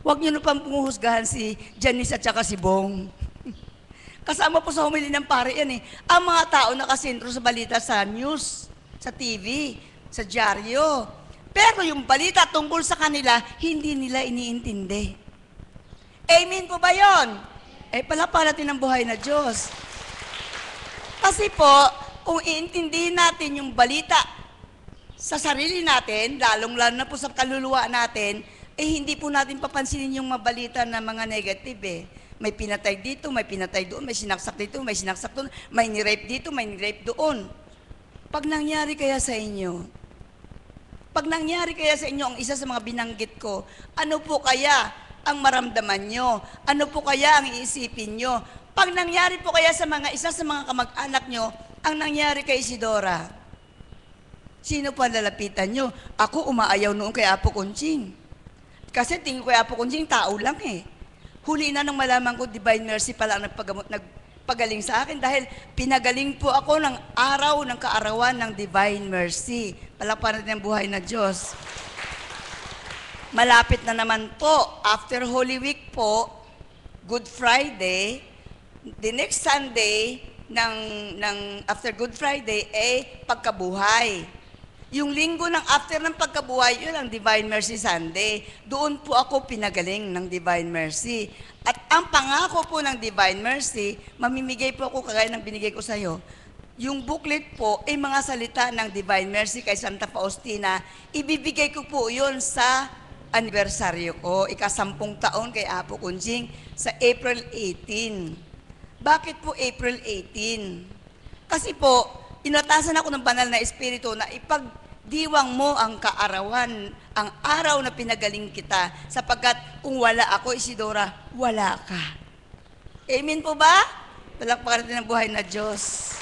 Huwag niyo naman pong husgahan si Janice at saka si Bong. Kasama po sa humili ng pare yan Ang mga tao nakasentro sa balita sa news, sa TV, sa dyaryo. Pero yung balita tungkol sa kanila, hindi nila iniintindi. Amen po ba yun? Palakpakan natin ang buhay na Diyos. Kasi po, kung iintindihin natin yung balita sa sarili natin, lalong-lalo na po sa kaluluwa natin, hindi po natin papansinin yung mabalita na mga negative May pinatay dito, may pinatay doon, may sinaksak dito, may sinaksak doon, may ni-rape dito, may ni-rape doon. Pag nangyari kaya sa inyo ang isa sa mga binanggit ko, ano po kaya ang maramdaman nyo? Ano po kaya ang iisipin nyo? Pag nangyari po kaya sa isa sa mga kamag-anak nyo, ang nangyari kay Isidora, sino po ang lalapitan nyo? Ako umaayaw noon kay Apo Kunching. Kasi tingin ko kay Apo Kunching, tao lang Huli na nang malaman ko, Divine Mercy pala ang nagpagaling sa akin dahil pinagaling po ako ng araw ng kaarawan ng Divine Mercy. Palakpakan natin ang buhay na Diyos. Malapit na naman po, after Holy Week po, Good Friday, the next Sunday after Good Friday pagkabuhay. Yung linggo ng after ng pagkabuhay, yun ang Divine Mercy Sunday. Doon po ako pinagaling ng Divine Mercy. At ang pangako po ng Divine Mercy, mamimigay po ako kagaya ng binigay ko sa iyo. Yung booklet po ay mga salita ng Divine Mercy kay Santa Faustina. Ibibigay ko po yun sa anibersaryo ko, ika-10 taon kay Apo Kunching sa April 18. Bakit po April 18? Kasi po, inatasan ako ng banal na espiritu na ipagdiwang mo ang kaarawan, ang araw na pinagaling kita, sapagkat kung wala ako, Isidora, wala ka. Amen po ba? Palakpakan natin ang buhay na Diyos.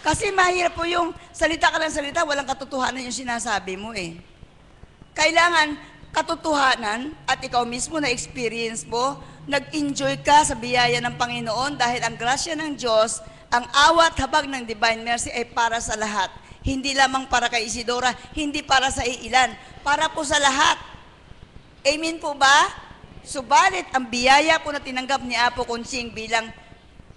Kasi mahirap po yung salita ka ng salita, walang katotohanan yung sinasabi mo Kailangan katotohanan at ikaw mismo na experience mo, nag-enjoy ka sa biyaya ng Panginoon dahil ang grasya ng Diyos, ang awat habag ng Divine Mercy ay para sa lahat. Hindi lamang para kay Isidora, hindi para sa iilan, para po sa lahat. Amen po ba? Subalit, ang biyaya po na tinanggap ni Apo Kunching bilang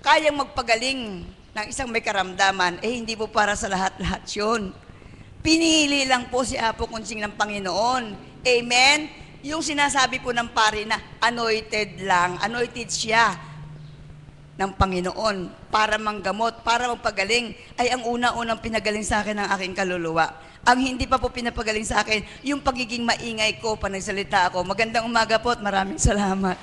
kayang magpagaling ng isang may karamdaman, hindi po para sa lahat-lahat yun. Pinili lang po si Apo Kunching ng Panginoon. Amen? Yung sinasabi po ng pari na anointed lang, anointed siya. ng Panginoon para manggamot, para magpagaling, ay ang una-unang pinagaling sa akin ng aking kaluluwa. Ang hindi pa po pinapagaling sa akin, yung pagiging maingay ko, panagsalita ako. Magandang umaga po at maraming salamat.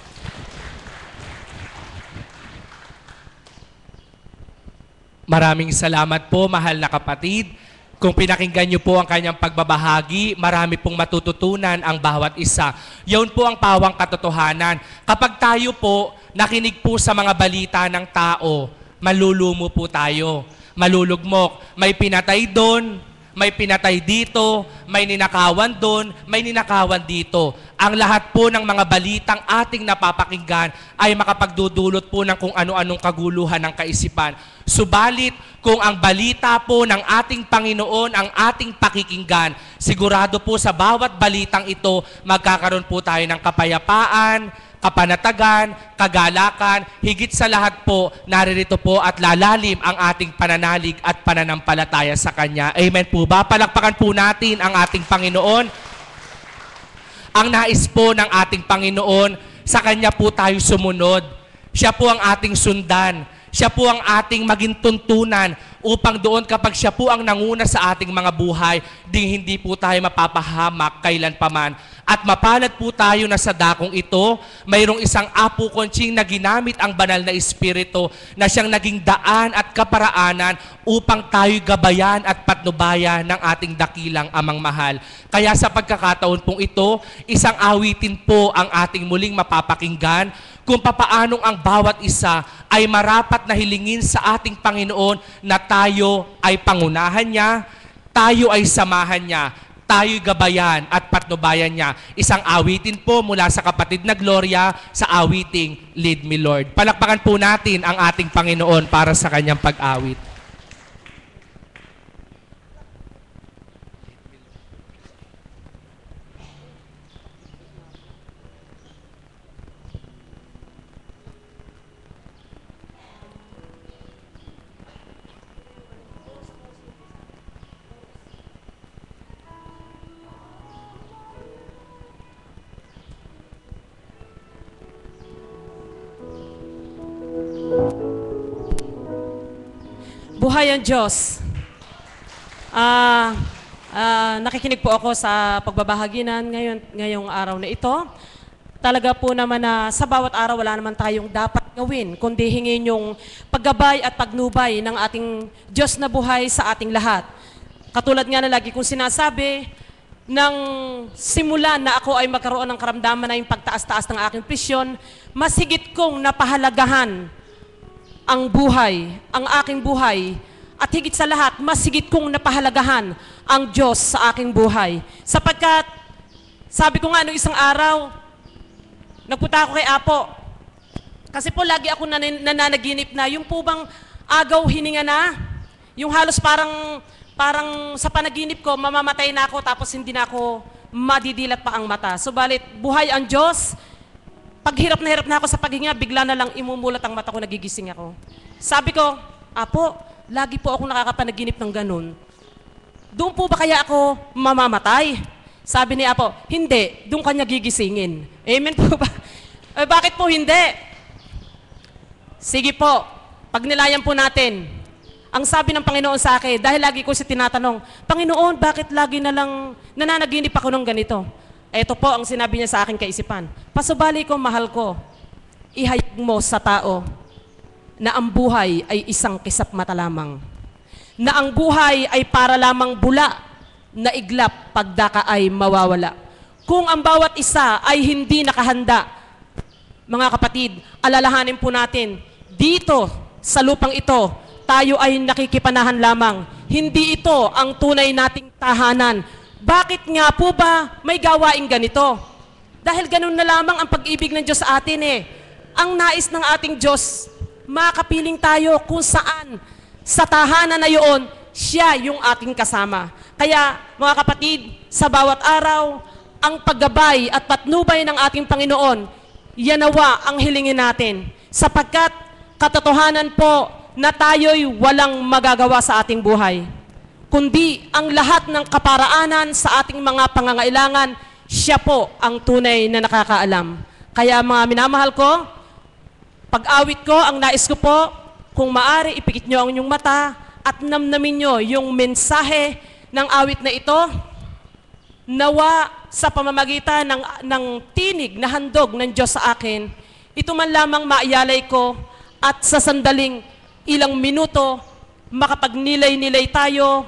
Maraming salamat po, mahal na kapatid. Kung pinakinggan niyo po ang kanyang pagbabahagi, marami pong matututunan ang bawat isa. Yun po ang pawang katotohanan. Kapag tayo po nakinig po sa mga balita ng tao, malulumo po tayo. Malulugmok. May pinatay doon, may pinatay dito, may ninakawan doon, may ninakawan dito. Ang lahat po ng mga balitang ating napapakinggan ay makapagdudulot po ng kung ano-anong kaguluhan ng kaisipan. Subalit, kung ang balita po ng ating Panginoon ang ating pakikinggan, sigurado po sa bawat balitang ito, magkakaroon po tayo ng kapayapaan, kapanatagan, kagalakan, higit sa lahat po, naririto po at lalalim ang ating pananalig at pananampalataya sa Kanya. Amen po ba? Palakpakan po natin ang ating Panginoon. Ang nais po ng ating Panginoon, sa Kanya po tayo sumunod. Siya po ang ating sundan. Siya po ang ating maging tuntunan upang doon kapag siya po ang nanguna sa ating mga buhay, hindi po tayo mapapahamak kailanpaman. At mapalad po tayo na sa dakong ito, mayroong isang Apo Conching na ginamit ang banal na Espiritu na siyang naging daan at kaparaanan upang tayo'y gabayan at patnubayan ng ating dakilang Amang Mahal. Kaya sa pagkakataon pong ito, isang awitin po ang ating muling mapapakinggan kung papaanong ang bawat isa ay marapat na hilingin sa ating Panginoon na tayo ay pangunahan niya, tayo ay samahan niya, tayo'y gabayan at patnubayan niya. Isang awitin po mula sa kapatid na Gloria sa awiting Lead Me Lord. Palakpakan po natin ang ating Panginoon para sa kanyang pag-awit. Buhay ang Diyos. Nakikinig po ako sa pagbabahaginan ngayong araw na ito. Talaga po naman na sa bawat araw wala naman tayong dapat gawin, kundi hingin yung paggabay at pagnubay ng ating Diyos na buhay sa ating lahat. Katulad nga na lagi kong sinasabi, nang simulan na ako ay magkaroon ng karamdaman na yung pagtaas-taas ng aking presyon, mas higit kong napahalagahan ang buhay, ang aking buhay, at higit sa lahat, mas higit kong napahalagahan ang Diyos sa aking buhay. Sapagkat, sabi ko nga noong isang araw, nagpunta ako kay Apo. Kasi po lagi ako nananaginip na, yung po bang agaw hininga na, yung halos parang sa panaginip ko, mamamatay na ako tapos hindi na ako madidilat pa ang mata. Subalit, buhay ang Diyos. Pag hirap na ako sa paghinga, bigla na lang imumulat ang mata ko, nagigising ako. Sabi ko, Apo, lagi po ako nakakapanaginip ng ganun. Doon po ba kaya ako mamamatay? Sabi ni Apo, hindi, doon kanya gigisingin. Amen po ba? Bakit po hindi? Sige po, pag nilayan po natin, ang sabi ng Panginoon sa akin, dahil lagi ko siya tinatanong, Panginoon, bakit lagi na lang nananaginip ako ng ganito? Ito po ang sinabi niya sa aking kaisipan. Pasubali ko, mahal ko, ihayag mo sa tao na ang buhay ay isang kisap mata lamang. Na ang buhay ay para lamang bula na iglap pagdaka ay mawawala. Kung ang bawat isa ay hindi nakahanda, mga kapatid, alalahanin po natin, dito sa lupang ito, tayo ay nakikipanahan lamang. Hindi ito ang tunay nating tahanan. Bakit nga po ba may gawain ganito? Dahil ganun na lamang ang pag-ibig ng Diyos sa atin eh. Ang nais ng ating Diyos, makapiling tayo kung saan sa tahanan na yun, siya yung ating kasama. Kaya mga kapatid, sa bawat araw, ang paggabay at patnubay ng ating Panginoon, yanawa ang hilingin natin. Sapagkat katotohanan po na tayo'y walang magagawa sa ating buhay, kundi ang lahat ng kaparaanan sa ating mga pangangailangan, siya po ang tunay na nakakaalam. Kaya mga minamahal ko, Pag-awit ko, ang nais ko po, kung maaari, ipikit nyo ang inyong mata at namnamin nyo yung mensahe ng awit na ito. Nawa sa pamamagitan ng tinig na handog ng Diyos sa akin, ito man lamang maiyalay ko at sa sandaling ilang minuto, makapagnilay-nilay tayo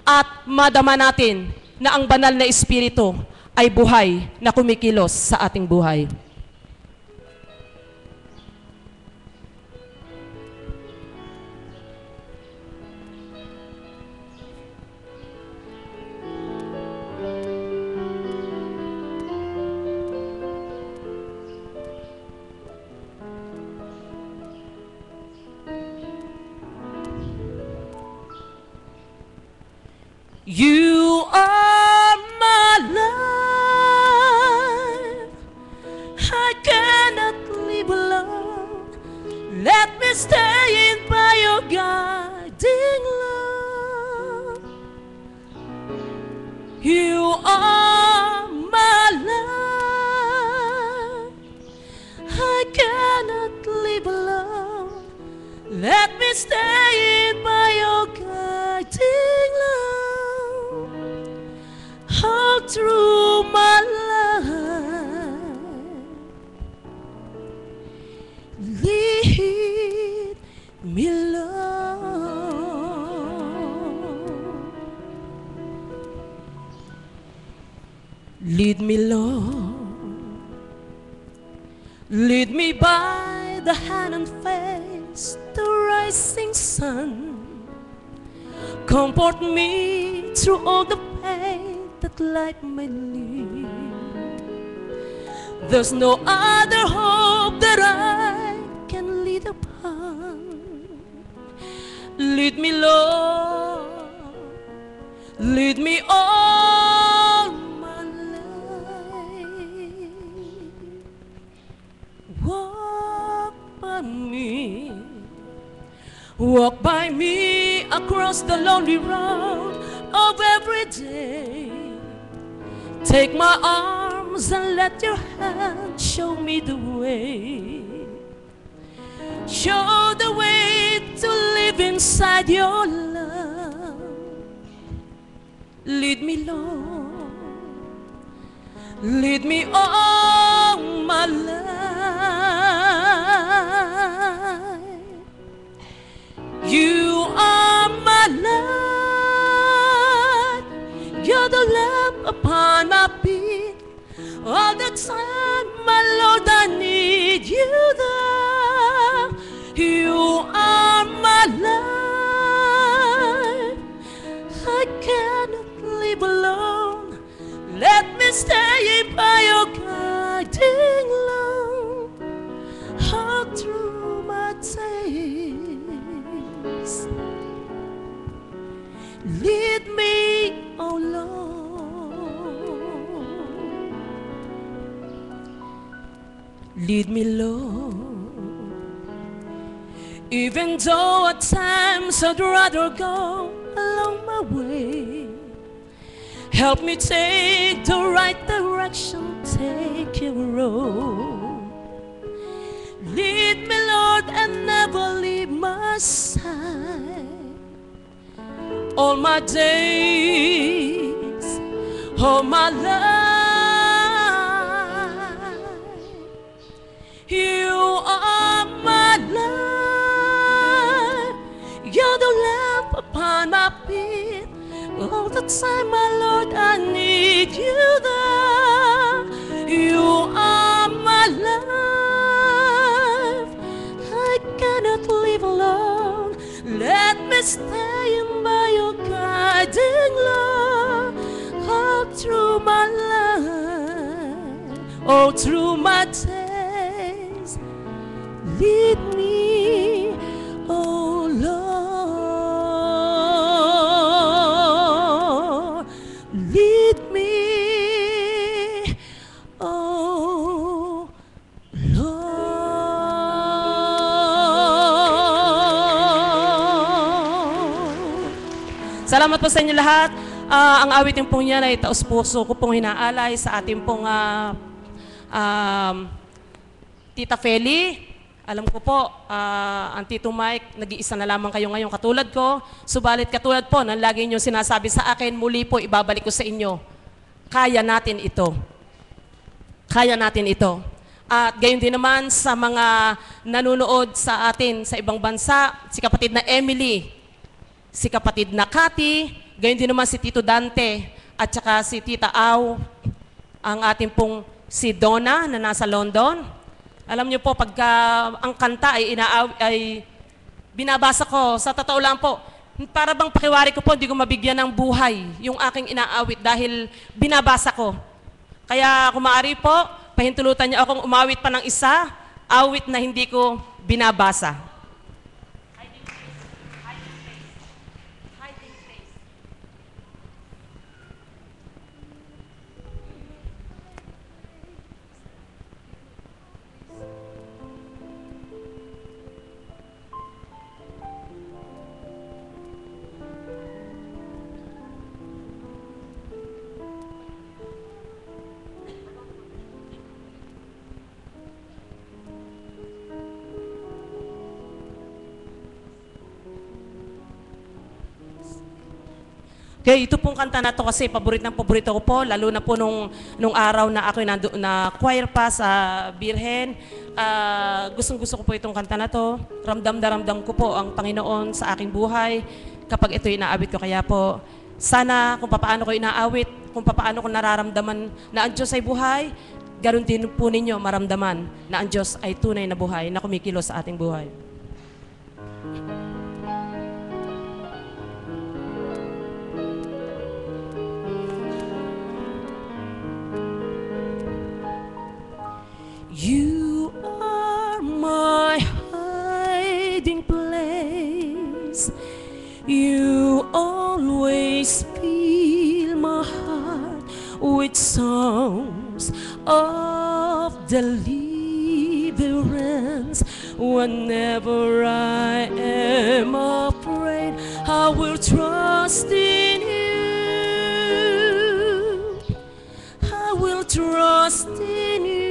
at madama natin na ang banal na Espiritu ay buhay na kumikilos sa ating buhay. You are my life. I cannot live alone. Let me stay in by your guiding love. You are my life. I cannot live alone. Let me stay in by your guiding love. All through my life, lead me, Lord. Lead me, Lord. Lead me by the hand and face the rising sun. Comfort me through all the pain that life may lead. There's no other hope that I can lead upon. Lead me, Lord. Lead me all my life. Walk by me. Walk by me across the lonely road of every day. Take my arms and let your hand show me the way. Show the way to live inside your love. Lead me, Lord. Lead me all my life. You are my light. You're the lamp upon my feet. All the time, my Lord, I need you there. You are my life. I cannot live alone. Let me stay by your guiding love. All through my days, lead me, oh Lord. Lead me, Lord. Even though at times I'd rather go along my way, help me take the right direction, take your road. Lead me, Lord, and never leave my side. All my days, all my life, you are my life. You're the lamp upon my feet. All the time, my Lord, I need you there. You are my life. I cannot live alone. Let me stay in by your guiding love. All through my life, all through my days, lead me, oh Lord. Lead me, oh Lord. Salamat po sa inyo lahat. Ang awitin pong yan ay taos-puso ko pong hinaalay sa ating pong Tita Feli Alam ko po, ang Tito Mike, nag-iisa na lamang kayo ngayon katulad ko. Subalit katulad po ng lagi niyo sinasabi sa akin, muli po ibabalik ko sa inyo. Kaya natin ito. Kaya natin ito. At gayon din naman sa mga nanonood sa atin sa ibang bansa, si kapatid na Emily, si kapatid na Cathy, gayon din naman si Tito Dante, at saka si Tita Au, ang ating pong si Donna na nasa London. Alam niyo po, pagka ang kanta ay binabasa ko, sa totoo lang po, para bang pakiwari ko po, hindi ko mabigyan ng buhay yung aking inaawit dahil binabasa ko. Kaya kung maaari po, pahintulutan niyo akong umawit pa ng isa, awit na hindi ko binabasa. Okay, ito pong kanta na to kasi paborito ko po, lalo na po nung araw na ako na choir pa sa Birhen. Gustong-gusto ko po itong kanta na to. Ramdam na ramdam ko po ang Panginoon sa aking buhay kapag ito inaawit ko. Kaya po, sana kung papaano ko inaawit, kung papaano ko nararamdaman na ang Diyos ay buhay, ganoon din po ninyo maramdaman na ang Diyos ay tunay na buhay na kumikilos sa ating buhay. You are my hiding place. You always fill my heart with songs of deliverance. Whenever I am afraid, I will trust in you. I will trust in you.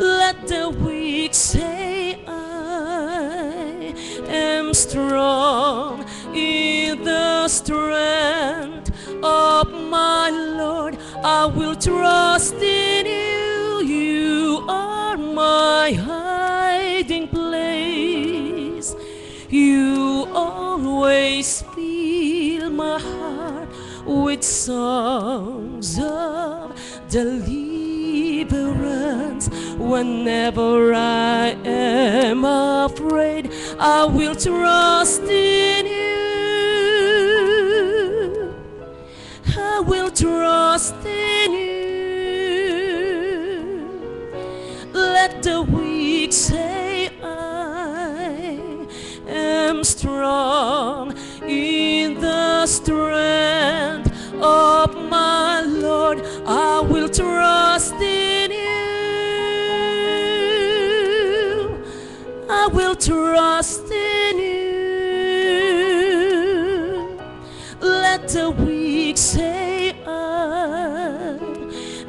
Let the weak say I am strong in the strength of my Lord. I will trust in you. You are my hiding place. You always fill my heart with songs of deliverance. Whenever I am afraid, I will trust in you. I will trust in you. Let the weak say I am strong in the strength of my Lord. I will trust in you. I will trust in you. Let the weak say I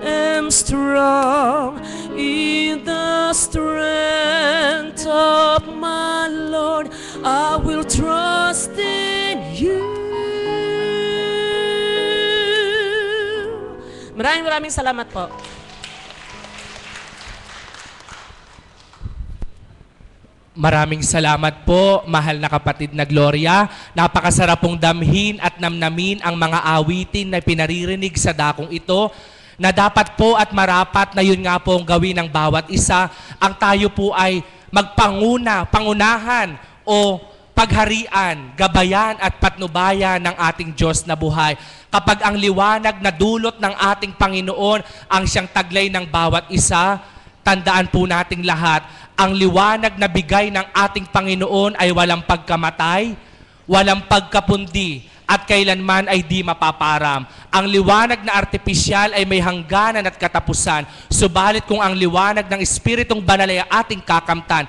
am strong in the strength of my Lord. I will trust in you. Maraming salamat po. Maraming salamat po, mahal na kapatid na Gloria. Napakasarap pong damhin at namnamin ang mga awitin na pinaririnig sa dakong ito na dapat po at marapat na yun nga po ang gawin ng bawat isa. Ang tayo po ay pangunahan o pagharian, gabayan at patnubayan ng ating Diyos na buhay. Kapag ang liwanag na dulot ng ating Panginoon ang siyang taglay ng bawat isa, tandaan po nating lahat, ang liwanag na bigay ng ating Panginoon ay walang pagkamatay, walang pagkapundi, at kailanman ay di mapaparam. Ang liwanag na artipisyal ay may hangganan at katapusan. Subalit kung ang liwanag ng Espiritong Banal ay ating kakamtan,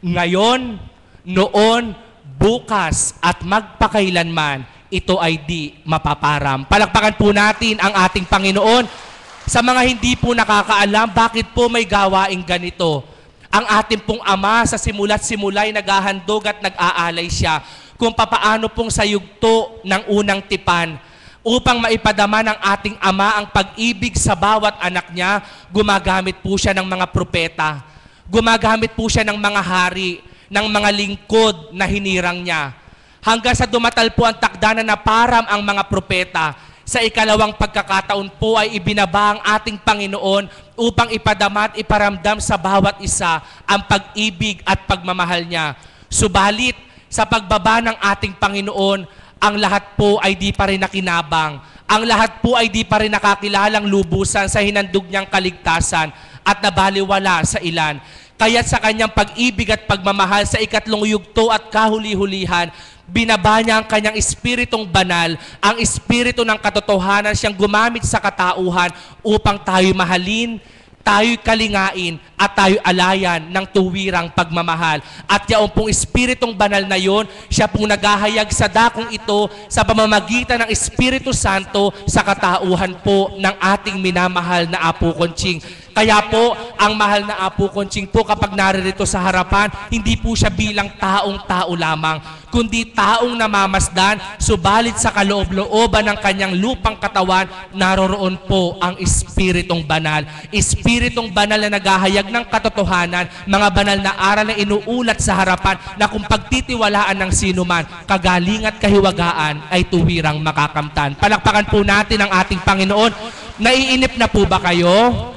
ngayon, noon, bukas, at magpakailanman, ito ay di mapaparam. Palakpakan po natin ang ating Panginoon. Sa mga hindi po nakakaalam, bakit po may gawaing ganito? Ang ating pong Ama sa simula't simula'y naghahandog at nag-aalay siya kung papaano pong sa yugto ng unang tipan upang maipadama ng ating Ama ang pag-ibig sa bawat anak niya, gumagamit po siya ng mga propeta. Gumagamit po siya ng mga hari, ng mga lingkod na hinirang niya. Hanggang sa dumatal po ang takdanan na param ang mga propeta. Sa ikalawang pagkakataon po ay ibinaba ang ating Panginoon upang ipadama at iparamdam sa bawat isa ang pag-ibig at pagmamahal niya. Subalit, sa pagbaba ng ating Panginoon, ang lahat po ay di pa rin nakinabang. Ang lahat po ay di pa rin nakakilalang lubusan sa hinandog niyang kaligtasan at nabaliwala sa ilan. Kaya't sa kanyang pag-ibig at pagmamahal sa ikatlong yugto at kahuli-hulihan, binaba niya ang kanyang espiritong banal, ang espiritu ng katotohanan siyang gumamit sa katauhan upang tayo mahalin, tayo'y kalingain at tayo alayan ng tuwirang pagmamahal. At yaong pong espiritong banal na yon, siya pong naghahayag sa dakong ito sa pamamagitan ng Espiritu Santo sa katauhan po ng ating minamahal na Apo Conching. Kaya po, ang mahal na Apo Conching po kapag naririto sa harapan, hindi po siya bilang taong-tao lamang, kundi taong namamasdan, subalit sa kaloob-looban ng kanyang lupang katawan, naroroon po ang Espiritong Banal. Espiritong Banal na naghahayag ng katotohanan, mga banal na aral na inuulat sa harapan na kung pagtitiwalaan ng sinuman, kagaling at kahiwagaan ay tuwirang makakamtan. Palakpakan po natin ang ating Panginoon. Naiinip na po ba kayo?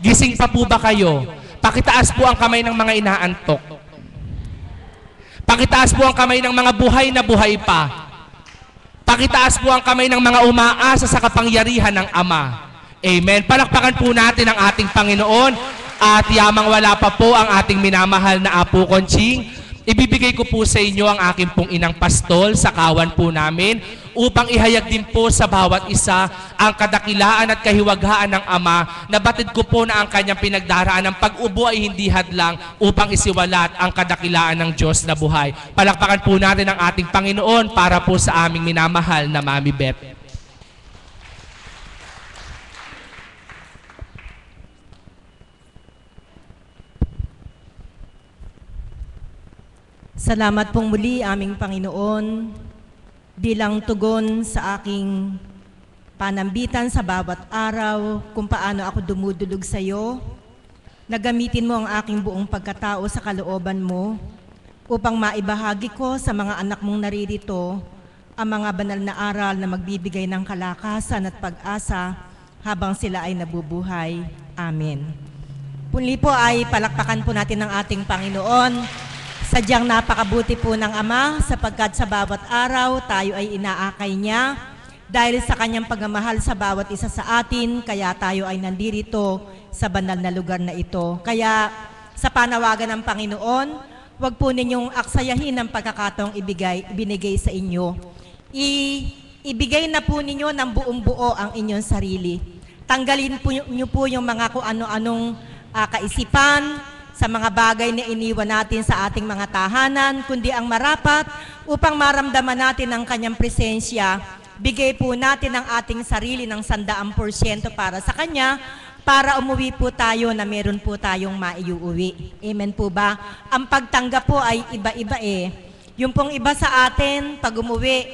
Gising pa po ba kayo? Pakitaas po ang kamay ng mga inaantok. Pakitaas po ang kamay ng mga buhay na buhay pa. Pakitaas po ang kamay ng mga umaasa sa kapangyarihan ng Ama. Amen. Palakpakan po natin ang ating Panginoon at yamang wala pa po ang ating minamahal na Apo Conching. Ibibigay ko po sa inyo ang aking pong inang pastol sa kawan po namin upang ihayag din po sa bawat isa ang kadakilaan at kahiwaghaan ng Ama na batid ko po na ang kanyang pinagdaraan ng pag-ubo ay hindi hadlang upang isiwalat ang kadakilaan ng Diyos na buhay. Palakpakan po natin ang ating Panginoon para po sa aming minamahal na Mami Beth. Salamat pong muli aming Panginoon bilang tugon sa aking panambitan sa bawat araw kung paano ako dumudulog sa iyo. Nagamitin mo ang aking buong pagkatao sa kalooban mo upang maibahagi ko sa mga anak mong naririto ang mga banal na aral na magbibigay ng kalakasan at pag-asa habang sila ay nabubuhay. Amen. Muli po ay palakpakan po natin ang ating Panginoon. Sadyang napakabuti po ng Ama sapagkat sa bawat araw tayo ay inaakay niya dahil sa kanyang pagmamahal sa bawat isa sa atin, kaya tayo ay nandirito sa banal na lugar na ito. Kaya sa panawagan ng Panginoon, huwag po ninyong aksayahin ang pagkakataong ibinigay sa inyo. Ibigay na po ninyo ng buong buo ang inyong sarili. Tanggalin po niyo po yung mga kung ano-anong kaisipan, sa mga bagay na iniwan natin sa ating mga tahanan, kundi ang marapat upang maramdaman natin ang kanyang presensya. Bigay po natin ang ating sarili ng 100% para sa kanya, para umuwi po tayo na meron po tayong maiuwi. Amen po ba? Ang pagtanggap po ay iba-iba eh. Yung pong iba sa atin, pag umuwi,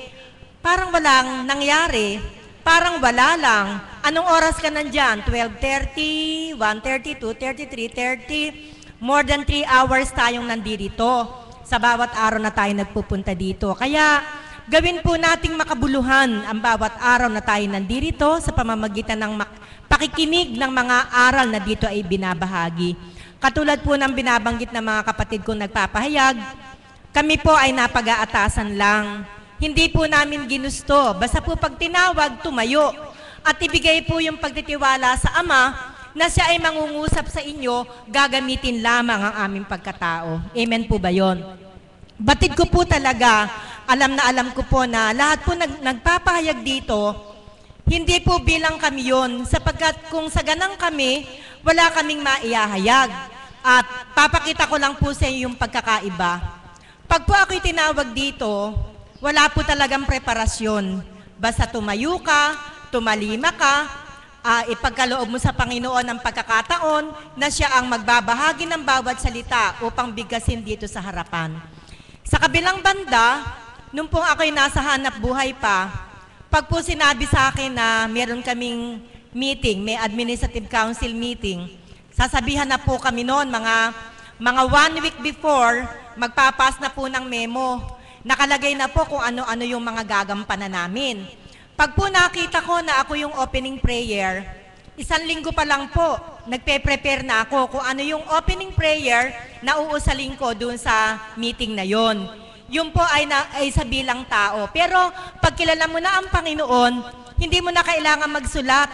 parang walang nangyari, parang wala lang. Anong oras ka nandyan? 12:30, 1:30, 2:30, 3:30, more than 3 hours tayong nandito sa bawat araw na tayo nagpupunta dito. Kaya gawin po nating makabuluhan ang bawat araw na tayo nandito sa pamamagitan ng pakikinig ng mga aral na dito ay binabahagi. Katulad po ng binabanggit ng mga kapatid kong nagpapahayag, kami po ay napag-aatasan lang. Hindi po namin ginusto. Basta po pag tinawag, tumayo. At ibigay po yung pagtitiwala sa Ama na siya ay mangungusap sa inyo, gagamitin lamang ang aming pagkatao. Amen po ba yon? Batid ko po talaga, alam ko po na lahat po nagpapahayag dito, hindi po bilang kami yon, sapagkat kung sa ganang kami, wala kaming maiyahayag. At papakita ko lang po sa inyo yung pagkakaiba. Pag po ako'y tinawag dito, wala po talagang preparasyon. Basta tumayo ka, tumalima ka, ipagkaloob mo sa Panginoon ang pagkakataon na siya ang magbabahagi ng bawat salita upang bigkasin dito sa harapan. Sa kabilang banda, nung pong ako'y nasa hanap buhay pa, pag po sinabi sa akin na meron kaming meeting, may administrative council meeting, sasabihan na po kami noon, mga 1 week before, magpapas na po ng memo. Nakalagay na po kung ano-ano yung mga gagampanan namin. Pag po nakita ko na ako yung opening prayer, 1 linggo pa lang po, nagpe-prepare na ako kung ano yung opening prayer na uusalin ko doon sa meeting na yon. Yun po ay sa bilang tao. Pero pag kilala mo na ang Panginoon, hindi mo na kailangan magsulat,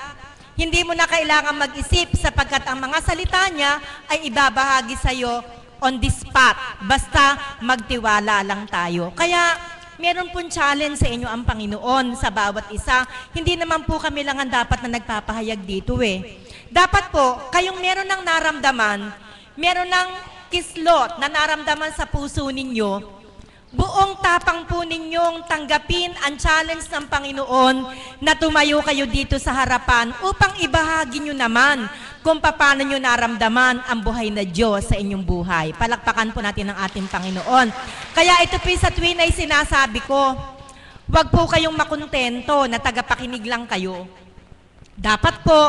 hindi mo na kailangan mag-isip sapagkat ang mga salita niya ay ibabahagi sa iyo on the spot. Basta magtiwala lang tayo. Kaya meron pong challenge sa inyo ang Panginoon sa bawat isa. Hindi naman po kami lang ang dapat na nagpapahayag dito Dapat po, kayong meron ng naramdaman, meron ng kislot na naramdaman sa puso ninyo, buong tapang po ninyong tanggapin ang challenge ng Panginoon na tumayo kayo dito sa harapan upang ibahagi nyo naman kung paano nyo naramdaman ang buhay na Diyos sa inyong buhay. Palakpakan po natin ang ating Panginoon. Kaya ito po sa tuwin ay sinasabi ko, huwag po kayong makontento na tagapakinig lang kayo. Dapat po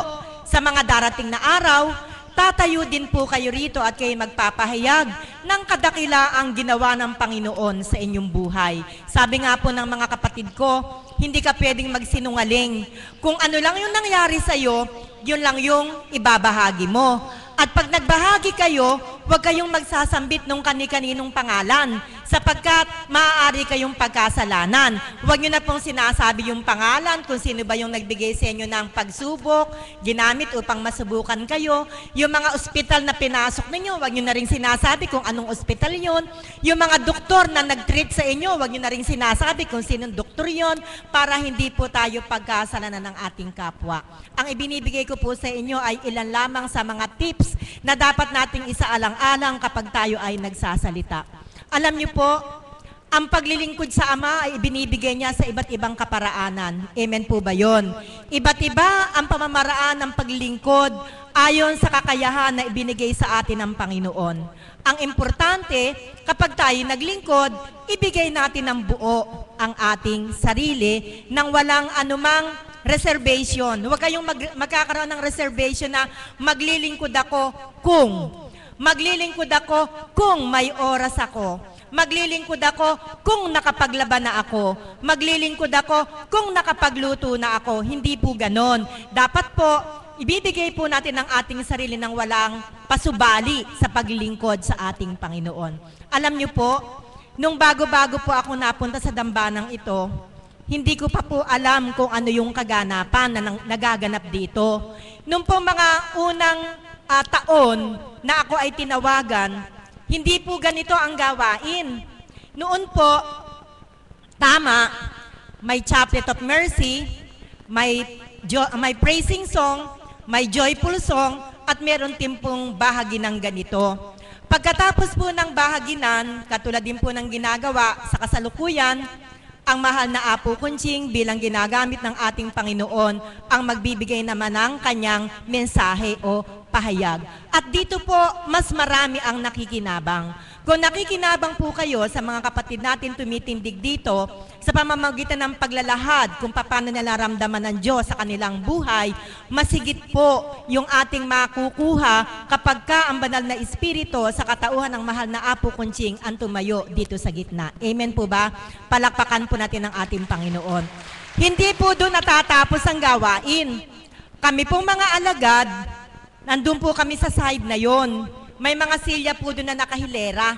sa mga darating na araw, tatayo din po kayo rito at kayo magpapahayag ng kadakilaang ginawa ng Panginoon sa inyong buhay. Sabi nga po ng mga kapatid ko, hindi ka pwedeng magsinungaling. Kung ano lang yung nangyari sa'yo, yun lang yung ibabahagi mo. At pag nagbahagi kayo, huwag kayong magsasambit ng kani-kaninong pangalan sapagkat maaari kayong pagkasalanan. Huwag nyo na pong sinasabi yung pangalan kung sino ba yung nagbigay sa inyo ng pagsubok, ginamit upang masubukan kayo. Yung mga ospital na pinasok ninyo, huwag nyo na rin sinasabi kung anong ospital yun. Yung mga doktor na nag-treat sa inyo, huwag nyo na rin sinasabi kung sinong doktor yun para hindi po tayo pagkasalanan ng ating kapwa. Ang ibinibigay ko po sa inyo ay ilan lamang sa mga tips na dapat nating isaalang-alang kapag tayo ay nagsasalita. Alam niyo po, ang paglilingkod sa Ama ay ibinibigay niya sa iba't ibang kaparaanan. Amen po ba yun? Iba't iba ang pamamaraan ng paglilingkod ayon sa kakayahan na ibinigay sa atin ng Panginoon. Ang importante, kapag tayo naglingkod, ibigay natin ng buo ang ating sarili nang walang anumang reservation. Huwag kayong magkakaroon ng reservation na maglilingkod ako kung may oras ako. Maglilingkod ako kung nakapaglaban na ako. Maglilingkod ako kung nakapagluto na ako. Hindi po ganon. Dapat po, ibibigay po natin ang ating sarili ng walang pasubali sa paglilingkod sa ating Panginoon. Alam niyo po, nung bago-bago po ako napunta sa dambanang ito, hindi ko pa po alam kung ano yung kaganapan na nagaganap dito. Nung po mga unang taon na ako ay tinawagan, hindi po ganito ang gawain. Noon po, tama, may Chaplet of Mercy, may praising song, may joyful song, at meron din pong bahaginan ganito. Pagkatapos po ng bahaginan, katulad din po ng ginagawa sa kasalukuyan, ang mahal na Apo Kunching bilang ginagamit ng ating Panginoon ang magbibigay naman ng kanyang mensahe o pahayag. At dito po, mas marami ang nakikinabang. Kung nakikinabang po kayo sa mga kapatid natin tumitindig dito, sa pamamagitan ng paglalahad kung paano nalaramdaman ng Diyos sa kanilang buhay, masigit po yung ating makukuha kapag ka ang banal na Espiritu sa katauhan ng mahal na Apo Kunching ang tumayo dito sa gitna. Amen po ba? Palakpakan po natin ang ating Panginoon. Hindi po doon natatapos ang gawain. Kami pong mga alagad, nandun po kami sa side na yon. May mga silya po doon na nakahilera.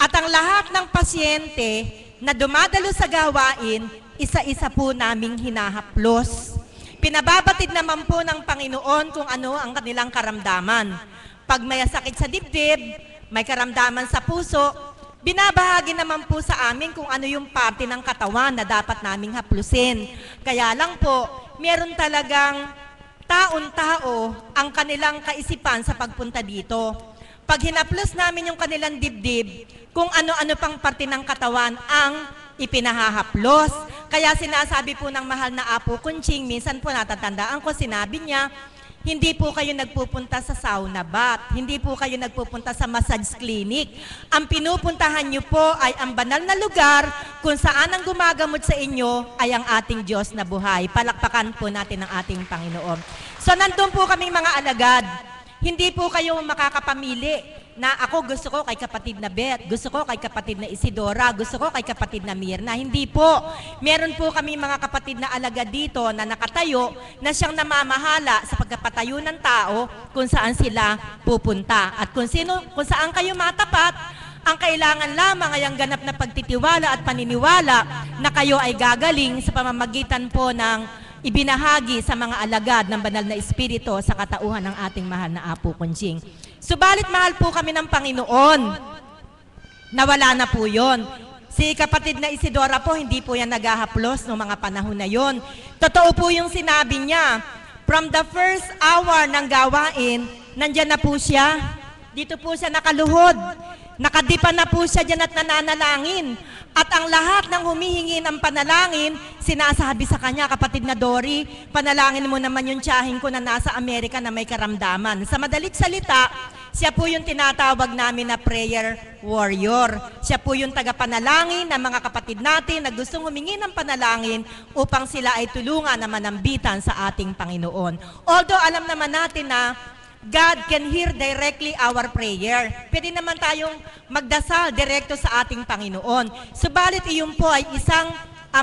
At ang lahat ng pasyente na dumadalo sa gawain, isa-isa po naming hinahaplos. Pinababatid naman po ng Panginoon kung ano ang kanilang karamdaman. Pag may sakit sa dibdib, may karamdaman sa puso, binabahagi naman po sa amin kung ano yung parte ng katawan na dapat naming haplusin. Kaya lang po, meron talagang taon-tao ang kanilang kaisipan sa pagpunta dito. Pag hinaplos namin yung kanilang dibdib, kung ano-ano pang parte ng katawan ang ipinahahaplos. Kaya sinasabi po ng mahal na Apo Kunching, minsan po natatandaan ko, sinabi niya, hindi po kayo nagpupunta sa sauna bath, hindi po kayo nagpupunta sa massage clinic. Ang pinupuntahan niyo po ay ang banal na lugar kung saan ang gumagamot sa inyo ay ang ating Diyos na buhay. Palakpakan po natin ang ating Panginoon. So nandun po kaming mga alagad. Hindi po kayo makakapamili na ako gusto ko kay kapatid na Beth, gusto ko kay kapatid na Isidora, gusto ko kay kapatid na Mirna. Hindi po. Meron po kami mga kapatid na alagad dito na nakatayo na siyang namamahala sa pagkapatayo ng tao kung saan sila pupunta. At kung saan kayo matapat, ang kailangan lamang ay ang ganap na pagtitiwala at paniniwala na kayo ay gagaling sa pamamagitan po ng ibinahagi sa mga alagad ng banal na espiritu sa katauhan ng ating mahal na Apo Kunching. Subalit mahal po kami ng Panginoon. Nawala na po yon. Si kapatid na Isidora po, hindi po yan naghahaplos noong mga panahon na yon. Totoo po yung sinabi niya. From the first hour ng gawain, nandyan na po siya. Dito po siya nakaluhod. Nakadipa na po siya dyan at nananalangin. At ang lahat ng humihingi ng panalangin, sinasabi sa kanya, kapatid na Dory, panalangin mo naman yung tiyahin ko na nasa Amerika na may karamdaman. Sa madalit salita, siya po yung tinatawag namin na prayer warrior. Siya po yung tagapanalangin ng mga kapatid natin na gustong humingi ng panalangin upang sila ay tulungan na manambitan sa ating Panginoon. Although alam naman natin na God can hear directly our prayer. Pwede naman tayong magdasal direkto sa ating Panginoon. Subalit iyon po ay isang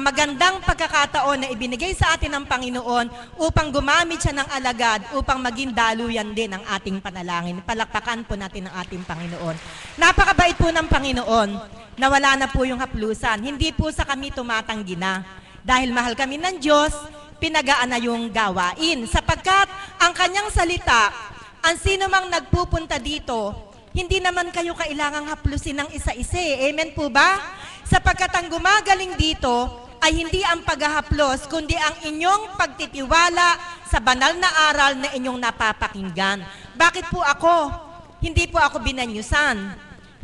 magandang pagkakataon na ibinigay sa atin ng Panginoon upang gumamit siya ng alagad upang maging daluyan din ang ating panalangin. Palakpakan po natin ang ating Panginoon. Napakabait po ng Panginoon na wala na po yung haplusan. Hindi po sa kami tumatanggi na. Dahil mahal kami ng Diyos, pinagaan na yung gawain. Sapagkat ang kanyang salita, ang sino mang nagpupunta dito, hindi naman kayo kailangang haplusin ng isa-isa. Amen po ba? Sapagkat ang gumagaling dito ay hindi ang paghahaplos, kundi ang inyong pagtitiwala sa banal na aral na inyong napapakinggan. Bakit po ako? Hindi po ako binanyusan.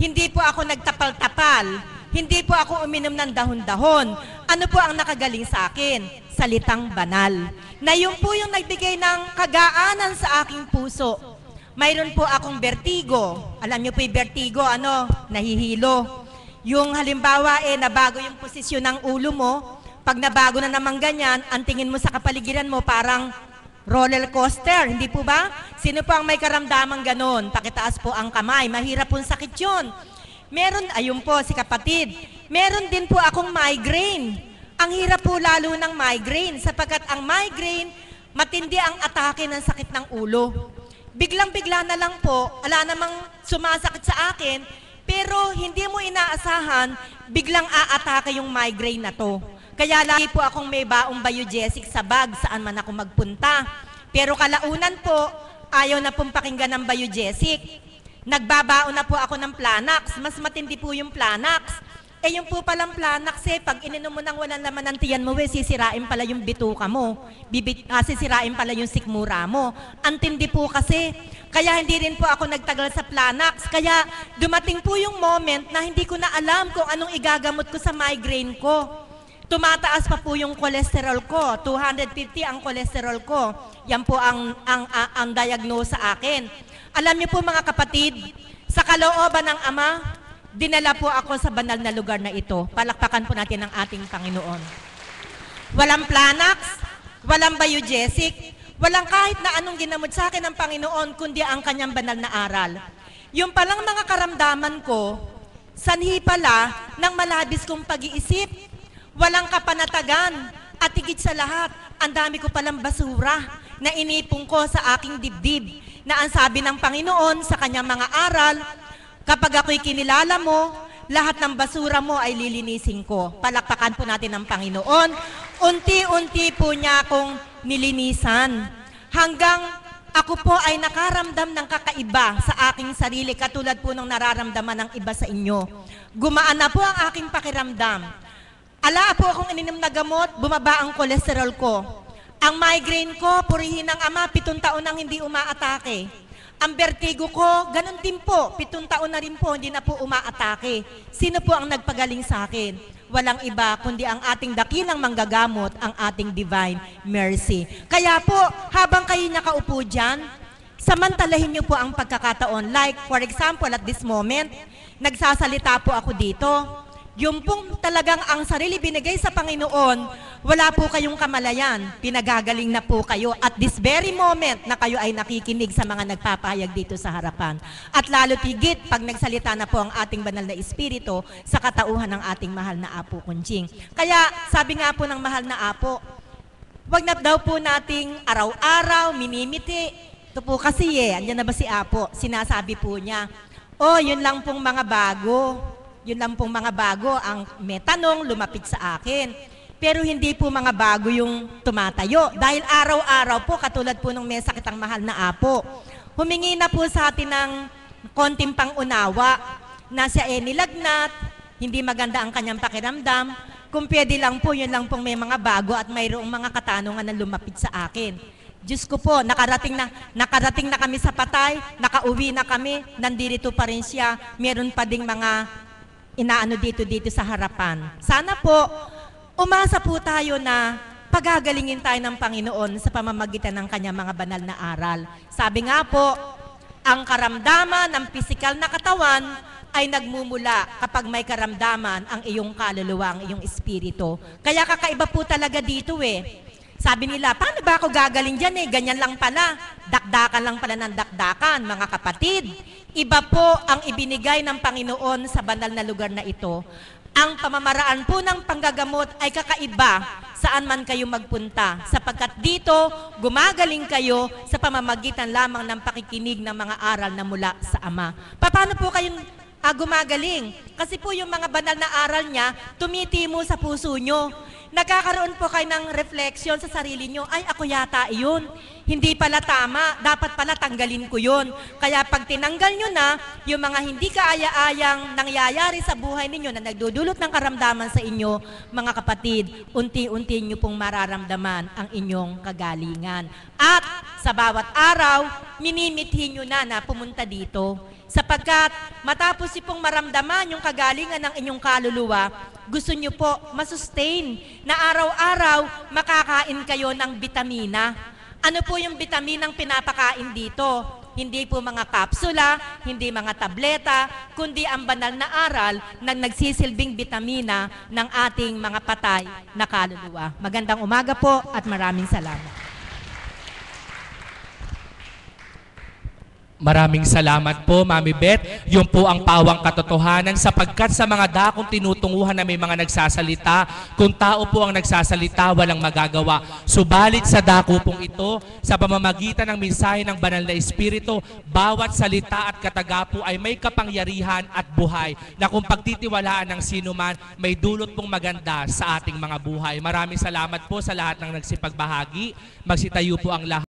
Hindi po ako nagtapal-tapal. Hindi po ako uminom ng dahon-dahon. Ano po ang nakagaling sa akin? Salitang banal. Na yun po yung nagbigay ng kagaanan sa aking puso. Mayroon po akong vertigo. Alam niyo po yung vertigo, nahihilo. Yung halimbawa nabago yung posisyon ng ulo mo, pag nabago na naman ganyan, ang tingin mo sa kapaligiran mo parang roller coaster, hindi po ba? Sino po ang may karamdamang ganon? Pakitaas po ang kamay, mahirap pong sakit yun. Meron, ayun po si kapatid, meron din po akong migraine. Ang hirap po lalo ng migraine sapagkat ang migraine, matindi ang atake ng sakit ng ulo. Biglang-bigla na lang po, ala namang sumasakit sa akin, pero hindi mo inaasahan, biglang aatake yung migraine na to. Kaya lagi po akong may baong biogesic sa bag saan man ako magpunta. Pero kalaunan po, ayaw na pong pakinggan ng biogesic. Nagbabaon na po ako ng Planax, mas matindi po yung Planax. Yung po palang Planax pag ininom mo nang walang laman ng tiyan mo, sisirain pala yung bituka mo. Sisirain pala yung sikmura mo. Antindi po kasi. Kaya hindi rin po ako nagtagal sa Planax. Kaya dumating po yung moment na hindi ko na alam kung anong igagamot ko sa migraine ko. Tumataas pa po yung cholesterol ko. 250 ang cholesterol ko. Yan po ang diagnose sa akin. Alam niyo po mga kapatid, sa kalooban ng Ama, dinala po ako sa banal na lugar na ito. Palakpakan po natin ang ating Panginoon. Walang Planax, walang biogesic, walang kahit na anong ginamot sa akin ng Panginoon, kundi ang kanyang banal na aral. Yung palang mga karamdaman ko, sanhi pala ng malabis kong pag-iisip, walang kapanatagan, at higit sa lahat, ang dami ko palang basura na inipong ko sa aking dibdib, na ang sabi ng Panginoon sa kanyang mga aral, kapag ako'y kinilala mo, lahat ng basura mo ay lilinisin ko. Palakpakan po natin ang Panginoon. Unti-unti po niya akong nilinisan. Hanggang ako po ay nakaramdam ng kakaiba sa aking sarili, katulad po ng nararamdaman ng iba sa inyo. Gumaan na po ang aking pakiramdam. Ala po akong ininom na gamot, bumaba ang kolesterol ko. Ang migraine ko, purihin ng Ama, 7 taon nang hindi umaatake. Ang vertigo ko, ganun din po. 7 taon na rin po, hindi na po umaatake. Sino po ang nagpagaling sa akin? walang iba kundi ang ating dakilang manggagamot, ang ating Divine Mercy. Kaya po, habang kayo nakaupo dyan, samantalahin niyo po ang pagkakataon. Like, for example, at this moment, nagsasalita po ako dito. Yung pong talagang ang sarili binigay sa Panginoon, wala po kayong kamalayan. Pinagagaling na po kayo at this very moment na kayo ay nakikinig sa mga nagpapahayag dito sa harapan. At lalo tigit pag nagsalita na po ang ating banal na Espiritu sa katauhan ng ating mahal na Apo Kunching. Kaya sabi nga po ng mahal na Apo, wag na daw po nating araw-araw minimiti. Ito po kasi andyan na ba si Apo? Sinasabi po niya, yun lang pong mga bago. Yun lang pong mga bago ang may tanong lumapit sa akin. Pero hindi po mga bago yung tumatayo. Dahil araw-araw po, katulad po ng may sakit ang mahal na Apo, humingi na po sa atin ng konting pangunawa na siya nilagnat, hindi maganda ang kanyang pakiramdam. Kung pwede lang po, yun lang pong may mga bago at mayroong mga katanungan na lumapit sa akin. Diyos ko po, nakarating na kami sa patay, nakauwi na kami, nandito pa rin siya, meron pa ding mga inaano dito sa harapan. Sana po, umasa po tayo na pagagalingin tayo ng Panginoon sa pamamagitan ng kanyang mga banal na aral. Sabi nga po, ang karamdaman ng pisikal na katawan ay nagmumula kapag may karamdaman ang iyong kaluluwa, ang iyong espiritu. Kaya kakaiba po talaga dito Sabi nila, paano ba ako gagaling dyan Ganyan lang pala. Dakdakan lang pala ng dakdakan, mga kapatid. Iba po ang ibinigay ng Panginoon sa banal na lugar na ito. Ang pamamaraan po ng panggagamot ay kakaiba saan man kayo magpunta. Sapagkat dito, gumagaling kayo sa pamamagitan lamang ng pakikinig ng mga aral na mula sa Ama. Paano po kayong gumagaling? Kasi po yung mga banal na aral niya, tumitimo sa puso nyo. Nagkakaroon po kayo ng refleksyon sa sarili nyo, ay ako yata iyon. Hindi pala tama, dapat pala tanggalin ko yun. Kaya pag tinanggal nyo na, yung mga hindi kaaya-ayang nangyayari sa buhay ninyo na nagdudulot ng karamdaman sa inyo, mga kapatid, unti-unti nyo pong mararamdaman ang inyong kagalingan. At sa bawat araw, minimithi nyo na pumunta dito. Sapagkat matapos pong maramdaman yung kagalingan ng inyong kaluluwa, gusto nyo po masustain na araw-araw makakain kayo ng bitamina. Ano po yung bitaminang pinapakain dito? Hindi po mga kapsula, hindi mga tableta, kundi ang banal na aral na nagsisilbing bitamina ng ating mga patay na kaluluwa. Magandang umaga po at maraming salamat. Maraming salamat po, Mami Beth. Yun po ang pawang katotohanan sapagkat sa mga dakong tinutunguhan na may mga nagsasalita, kung tao po ang nagsasalita, walang magagawa. Subalit sa dako pong ito, sa pamamagitan ng mensahe ng Banal na Espiritu, bawat salita at kataga po ay may kapangyarihan at buhay na kung pagtitiwalaan ng sinuman, may dulot pong maganda sa ating mga buhay. Maraming salamat po sa lahat ng nagsipagbahagi. Magsitayo po ang lahat.